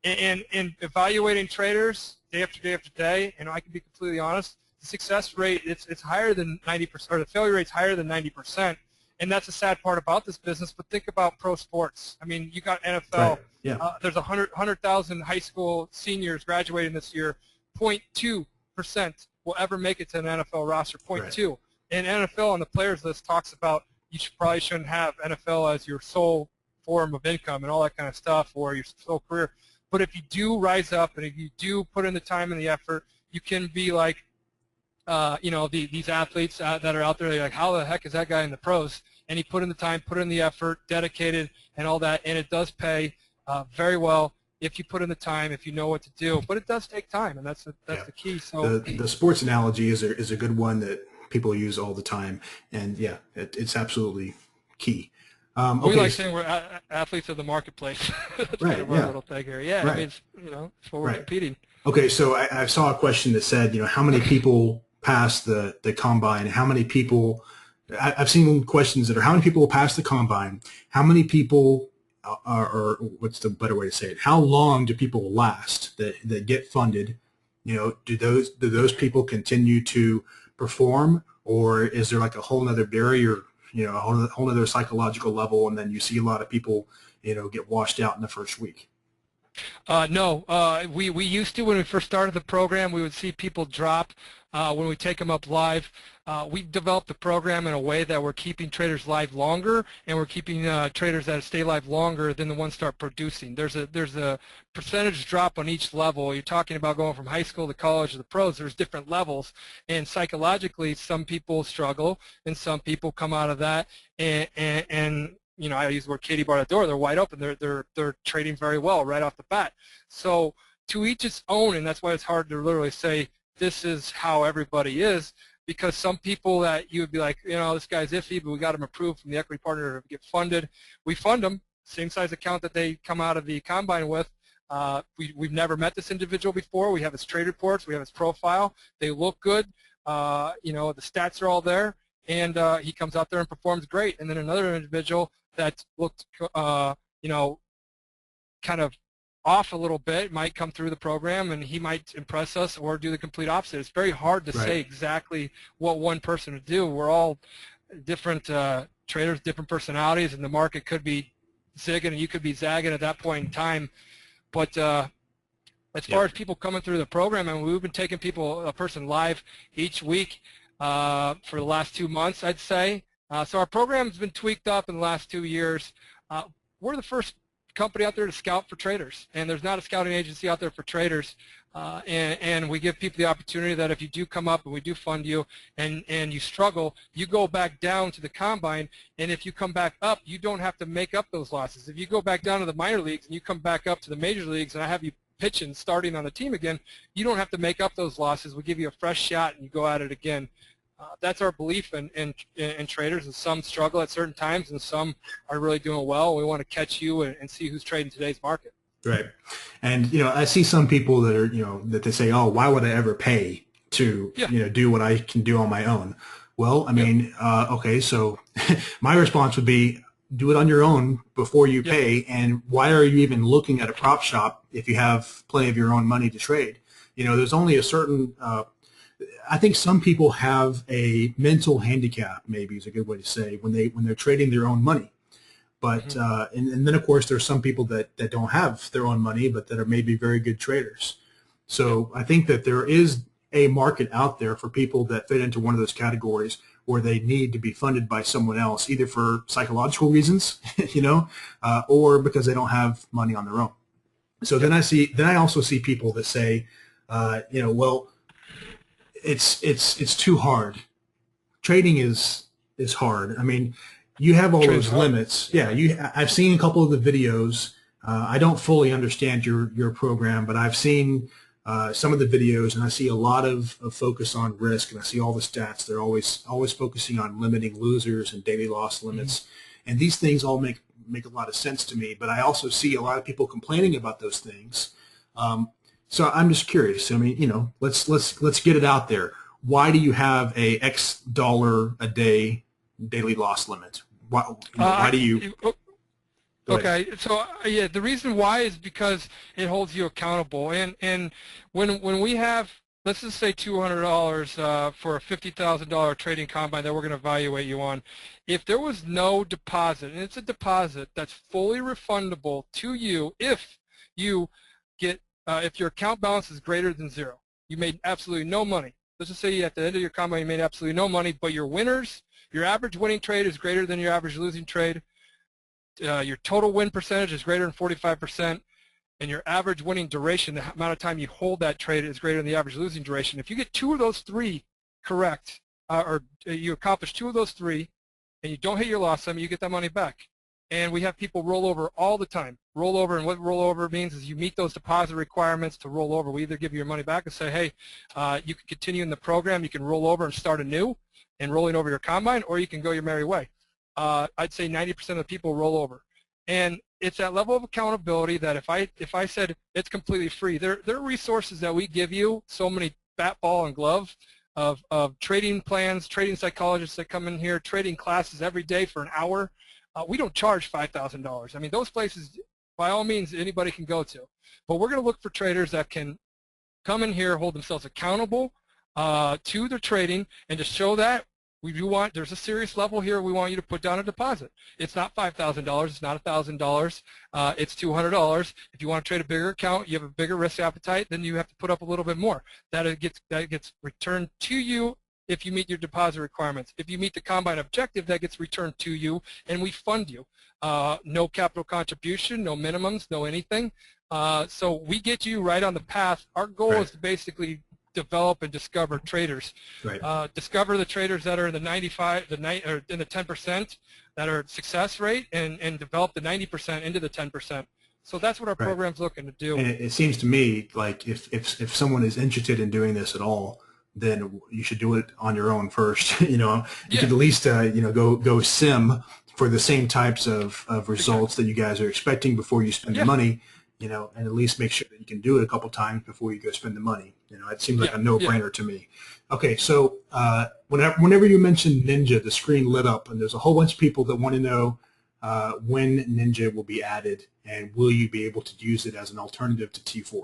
And evaluating traders day after day after day, and I can be completely honest, the success rate it's higher than 90%, or the failure rate's higher than 90%. And that's the sad part about this business. But think about pro sports. I mean, you got NFL. Right. Yeah. There's 100,000 high school seniors graduating this year. 0.2% will ever make it to an NFL roster. 0.2. Right. And NFL on the players list talks about you probably shouldn't have NFL as your sole form of income and all that kind of stuff, or your sole career. But if you do rise up and if you do put in the time and the effort, you can be like, you know, these athletes that are out there, they're like, how the heck is that guy in the pros? And he put in the time, put in the effort, dedicated, and all that, and it does pay very well if you put in the time, if you know what to do. But it does take time, and that's the key. So the sports analogy is a good one that people use all the time. And yeah, it's absolutely key. We Okay. like saying we're athletes of the marketplace. That's kind Right. of our Yeah. little thing here. Yeah, I Right. mean, it's what we're Right. competing. Okay. So I saw a question that said, how many people pass the combine? How many people? I've seen questions that are how many people will pass the combine? How many people or what's the better way to say it? How long do people last that get funded? Do those people continue to perform, or is there like a whole other barrier, a whole other psychological level, and then you see a lot of people, get washed out in the first week? No, we used to when we first started the program. We would see people drop when we take them up live. We developed the program in a way that we're keeping traders live longer, and we're keeping traders that stay live longer than the ones start producing. There's a percentage drop on each level. You're talking about going from high school to college to the pros. There's different levels, and psychologically, some people struggle, and some people come out of that and I use the word Katie bar the door. They're wide open. They're trading very well right off the bat. So to each its own, and that's why it's hard to literally say this is how everybody is, because some people that you would be like, this guy's iffy, but we got him approved from the equity partner to get funded. We fund them, same size account that they come out of the combine with. We've never met this individual before. We have his trade reports. We have his profile. They look good. The stats are all there. And he comes out there and performs great. And then another individual that looked, kind of off a little bit might come through the program, and he might impress us or do the complete opposite. It's very hard to say exactly what one person would do. We're all different traders, different personalities, and the market could be zigging and you could be zagging at that point in time. But as far as people coming through the program, and we've been taking a person live each week for the last 2 months, I'd say. So our program's been tweaked up in the last 2 years. We're the first company out there to scout for traders, and there's not a scouting agency out there for traders. And we give people the opportunity that if you do come up and we do fund you and you struggle, you go back down to the combine, and if you come back up, you don't have to make up those losses. If you go back down to the minor leagues and you come back up to the major leagues and I have you pitching, starting on the team again, you don't have to make up those losses. We give you a fresh shot and you go at it again. That's our belief in traders, and some struggle at certain times and some are really doing well. We want to catch you and see who's trading today's market. Right. And, I see some people that are, that they say, oh, why would I ever pay to, do what I can do on my own? Well, I mean, okay, so my response would be do it on your own before you pay. And why are you even looking at a prop shop if you have plenty of your own money to trade? There's only a certain I think some people have a mental handicap, maybe is a good way to say, when they're trading their own money. But and then of course there's some people that don't have their own money, but that are maybe very good traders. So I think that there is a market out there for people that fit into one of those categories where they need to be funded by someone else, either for psychological reasons, or because they don't have money on their own. So then I also see people that say, well, it's too hard. Trading is hard. I mean, you have all those limits. Yeah, I've seen a couple of the videos. I don't fully understand your program, but I've seen some of the videos, and I see a lot of focus on risk, and I see all the stats. They're always focusing on limiting losers and daily loss limits, and these things all make a lot of sense to me. But I also see a lot of people complaining about those things. So I'm just curious. I mean, let's get it out there. Why do you have a X dollar a day daily loss limit? Why do you? Okay, so the reason why is because it holds you accountable. And when we have, let's just say $200 for a $50,000 trading combine that we're going to evaluate you on, if there was no deposit, and it's a deposit that's fully refundable to you if you get if your account balance is greater than zero, you made absolutely no money. Let's just say at the end of your combine you made absolutely no money, but your winners, your average winning trade is greater than your average losing trade. Your total win percentage is greater than 45%, and your average winning duration, the amount of time you hold that trade, is greater than the average losing duration. If you get two of those three correct, or you accomplish two of those three, and you don't hit your loss limit, you get that money back. and we have people roll over all the time. Roll over, and what rollover means is you meet those deposit requirements to roll over. We either give you your money back and say, hey, you can continue in the program, you can roll over and start anew and rolling over your combine, or you can go your merry way. I'd say 90% of the people roll over. And it's that level of accountability that if I said it's completely free, there are resources that we give you, so many bat, ball, and glove of trading plans, trading psychologists that come in here, trading classes every day for an hour. We don't charge $5,000. I mean, those places, by all means, anybody can go to. But we're going to look for traders that can come in here, hold themselves accountable to their trading, and to show that there's a serious level here. We want you to put down a deposit. It's not $5,000. It's not $1,000. It's $200. If you want to trade a bigger account, you have a bigger risk appetite, then you have to put up a little bit more. That gets returned to you if you meet your deposit requirements. If you meet the combine objective, that gets returned to you, and we fund you. No capital contribution, no minimums, no anything. So we get you right on the path. Our goal is to basically develop and discover traders. Discover the traders that are in the 95, or in the 10% that are success rate, and develop the 90% into the 10%. So that's what our program's looking to do. And it seems to me like if someone is interested in doing this at all, then you should do it on your own first. You could at least go sim for the same types of results that you guys are expecting before you spend the money. And at least make sure that you can do it a couple times before you go spend the money. It seems like a no-brainer to me. Okay, so whenever you mention Ninja, the screen lit up, and there's a whole bunch of people that want to know when Ninja will be added, and will you be able to use it as an alternative to T4?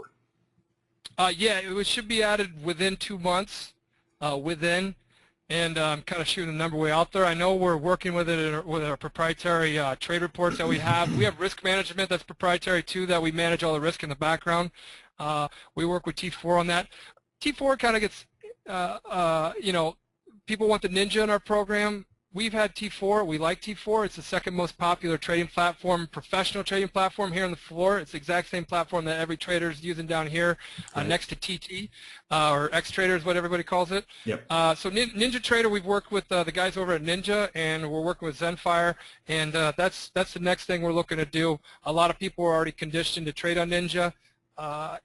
Yeah, it should be added within 2 months, and I'm kind of shooting the number way out there. I know we're working with it with our proprietary trade reports that we have. We have risk management that's proprietary too, that we manage all the risk in the background. We work with T4 on that. T4 kind of gets, people want the Ninja in our program. We've had T4. We like T4. It's the second most popular trading platform, professional trading platform here on the floor. It's the exact same platform that every trader is using down here next to TT, or X-Trader is what everybody calls it. Yep. So Ninja Trader, we've worked with the guys over at Ninja, and we're working with Zenfire, and that's the next thing we're looking to do. A lot of people are already conditioned to trade on Ninja,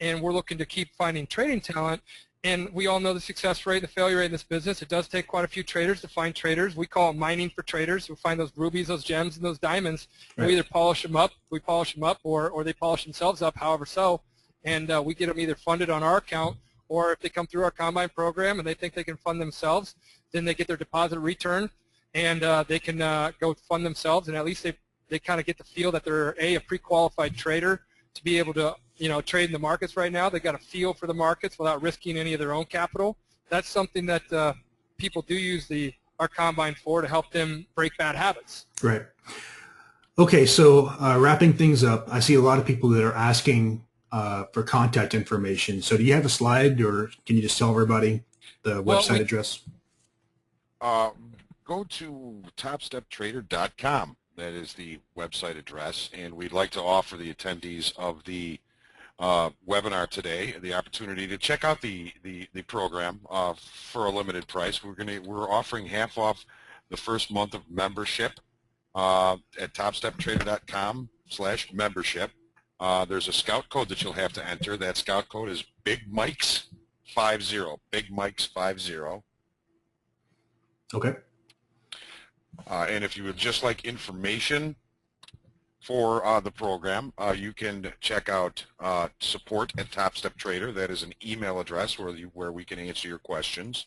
and we're looking to keep finding trading talent. And we all know the success rate and the failure rate in this business. It does take quite a few traders to find traders. We call it mining for traders. We find those rubies, those gems, and those diamonds. And we either polish them up, or they polish themselves up, however so. And we get them either funded on our account, or if they come through our combine program and they think they can fund themselves, then they get their deposit returned, and they can go fund themselves. And at least they kind of get the feel that they're a pre-qualified trader to be able to trade in the markets right now. They got a feel for the markets without risking any of their own capital. That's something that people do use our combine for, to help them break bad habits. Right. Okay, so wrapping things up, I see a lot of people that are asking for contact information. So do you have a slide, or can you just tell everybody the website address? Go to TopstepTrader.com. That is the website address, and we'd like to offer the attendees of the webinar today the opportunity to check out the program for a limited price. We're offering half off the first month of membership at TopstepTrader.com/membership. There's a scout code that you'll have to enter. That scout code is BigMikes50. BigMikes50. Okay. And if you would just like information for the program, you can check out support at TopstepTrader. That is an email address where we can answer your questions.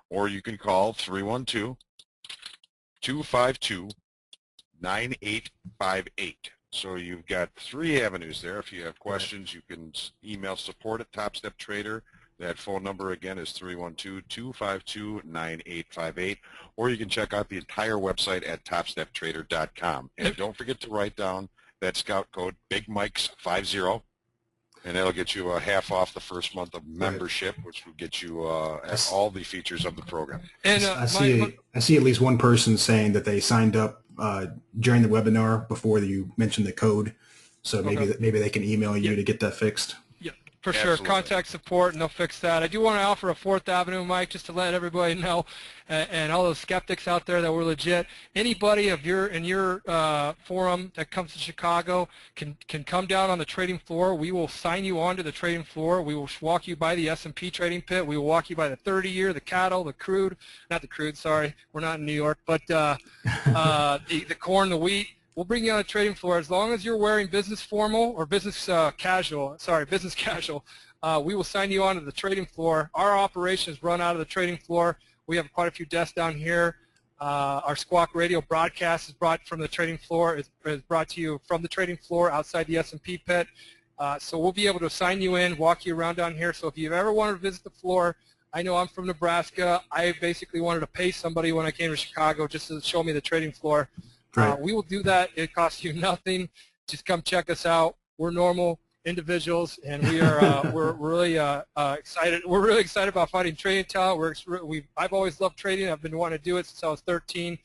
Or you can call 312-252-9858. So you've got 3 avenues there. If you have questions, you can email support at TopstepTrader. That phone number again is 312-252-9858, or you can check out the entire website at TopstepTrader.com. And don't forget to write down that scout code, BigMikes50, and that'll get you a half off the first month of membership, which will get you all the features of the program. And I see at least one person saying that they signed up during the webinar before you mentioned the code, so maybe they can email you to get that fixed. For sure, Absolutely. contact support, and they'll fix that. I do want to offer a fourth avenue, Mike, just to let everybody know, and all those skeptics out there that we're legit. Anybody in your forum that comes to Chicago can come down on the trading floor. We will sign you onto the trading floor. We will walk you by the S&P trading pit. We will walk you by the 30-year, the cattle, the crude, not the crude, sorry, we're not in New York, but the corn, the wheat. We'll bring you on a trading floor as long as you're wearing business formal or business casual. Sorry, business casual. We will sign you onto the trading floor. Our operations run out of the trading floor. We have quite a few desks down here. Our Squawk Radio broadcast is brought from the trading floor. Is brought to you from the trading floor outside the S&P pit. So we'll be able to sign you in, walk you around down here. So if you've ever wanted to visit the floor, I know I'm from Nebraska. I basically wanted to pay somebody when I came to Chicago just to show me the trading floor. Right. We will do that. It costs you nothing. Just come check us out. We're normal individuals, and we are we're really excited. We're really excited about finding trading talent. I've always loved trading. I've been wanting to do it since I was 13.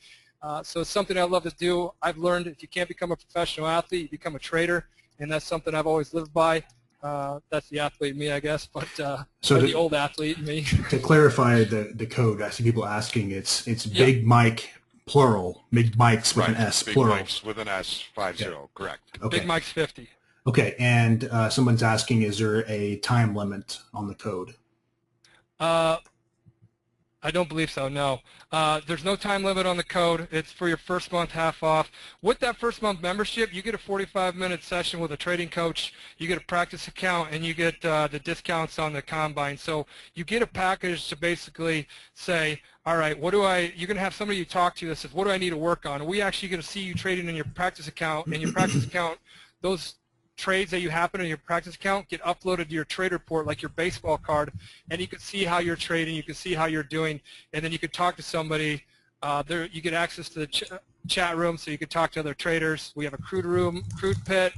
So it's something I love to do. I've learned if you can't become a professional athlete, you become a trader, and that's something I've always lived by. That's the athlete in me, I guess, but the old athlete in me. To clarify the code, I see people asking. It's Yeah. Big Mike. Plural, Big Mike's with an S, Big plural. Mike's with an S, 50, Okay. correct. Okay. Big Mike's 50. Okay, and someone's asking, is there a time limit on the code? I don't believe so, no. There's no time limit on the code. It's for your first month half off. With that first month membership, you get a 45-minute session with a trading coach, you get a practice account, and you get the discounts on the combine. So you get a package to basically say, all right, you're going to have somebody you talk to that says, what do I need to work on? And we actually going to see you trading in your practice account. In your practice account, those trades that you happen in your practice account get uploaded to your trade report like your baseball card, and you can see how you're trading, you can see how you're doing, and then you can talk to somebody. You get access to the chat room, so you can talk to other traders. We have a crude pit,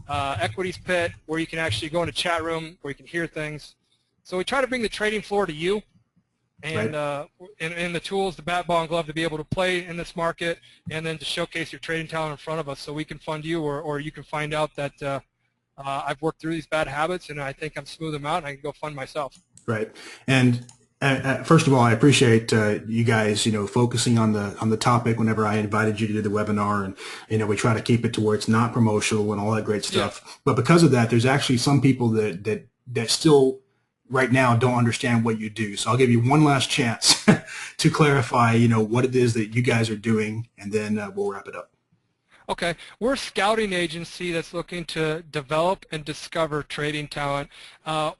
equities pit, where you can actually go in a chat room where you can hear things. So we try to bring the trading floor to you, and and the tools, the bat, ball, and glove to be able to play in this market, and then to showcase your trading talent in front of us so we can fund you, or you can find out that I've worked through these bad habits and I think I'm smooth them out and I can go fund myself. Right. And first of all, I appreciate you guys, focusing on the topic whenever I invited you to do the webinar, and we try to keep it to where it's not promotional and all that great stuff. Yeah. But because of that, there's actually some people that still right now don't understand what you do. So I'll give you one last chance to clarify, what it is that you guys are doing, and then we'll wrap it up. Okay, we're a scouting agency that's looking to develop and discover trading talent.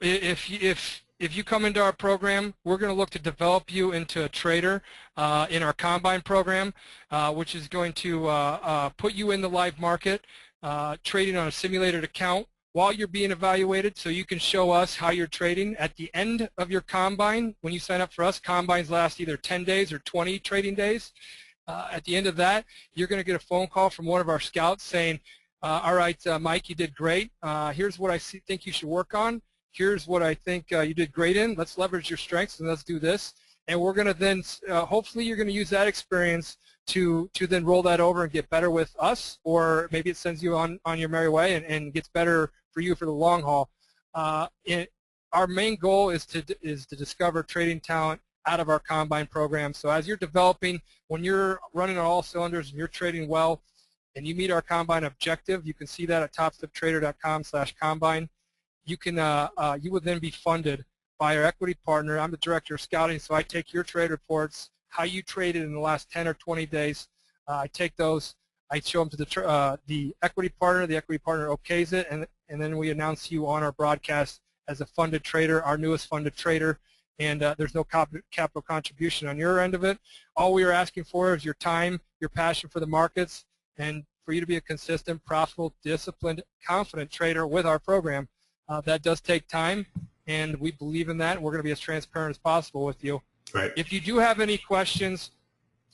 If you come into our program, we're going to look to develop you into a trader in our Combine program, which is going to put you in the live market, trading on a simulated account while you're being evaluated, so you can show us how you're trading. At the end of your Combine, when you sign up for us, Combines last either 10 days or 20 trading days. At the end of that, you're going to get a phone call from one of our scouts saying, all right, Mike, you did great. Here's what I think you should work on. Here's what I think you did great in. Let's leverage your strengths and let's do this. And we're going to then, hopefully you're going to use that experience to then roll that over and get better with us, or maybe it sends you on your merry way and gets better for you for the long haul. Our main goal is to discover trading talent out of our Combine program. So as you're developing, when you're running on all cylinders and you're trading well and you meet our Combine objective, you can see that at TopstepTrader.com/Combine. You would then be funded by our equity partner. I'm the director of scouting, so I take your trade reports, how you traded in the last 10 or 20 days. I take those, I show them to the equity partner. The equity partner okays it, and then we announce you on our broadcast as a funded trader, our newest funded trader. And there's no capital contribution on your end of it. All we are asking for is your time, your passion for the markets, and for you to be a consistent, profitable, disciplined, confident trader with our program. That does take time, and we believe in that, and we're going to be as transparent as possible with you. Right. If you do have any questions,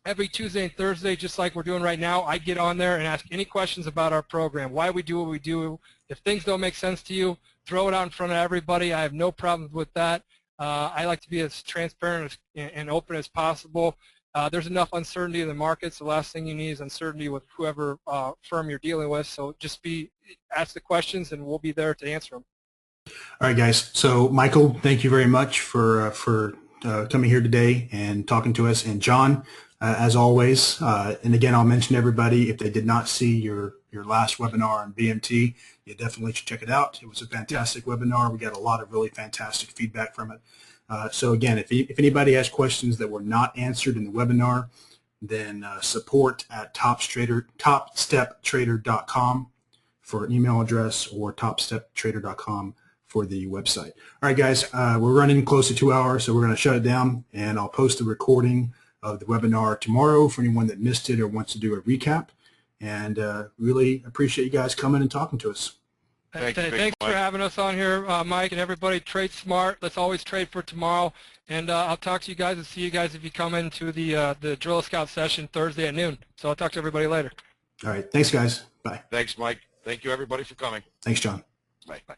every Tuesday and Thursday, just like we're doing right now, I get on there and ask any questions about our program, why we do what we do. If things don't make sense to you, throw it out in front of everybody. I have no problems with that. I like to be as transparent and open as possible. There's enough uncertainty in the markets. The last thing you need is uncertainty with whoever firm you're dealing with. So just ask the questions, and we'll be there to answer them. All right, guys. So, Michael, thank you very much for coming here today and talking to us. And John, as always, and again, I'll mention everybody if they did not see your last webinar on BMT, you definitely should check it out. It was a fantastic webinar. We got a lot of really fantastic feedback from it. So again, if anybody has questions that were not answered in the webinar, then support at TopstepTrader.com for an email address, or TopstepTrader.com for the website. All right, guys, we're running close to 2 hours, so we're going to shut it down, and I'll post the recording of the webinar tomorrow for anyone that missed it or wants to do a recap. And really appreciate you guys coming and talking to us. Thanks for having us on here, Mike, and everybody. Trade smart. Let's always trade for tomorrow. And I'll talk to you guys and see you guys if you come into the Drill Scout session Thursday at noon. So I'll talk to everybody later. All right. Thanks, guys. Bye. Thanks, Mike. Thank you, everybody, for coming. Thanks, John. Bye. Bye.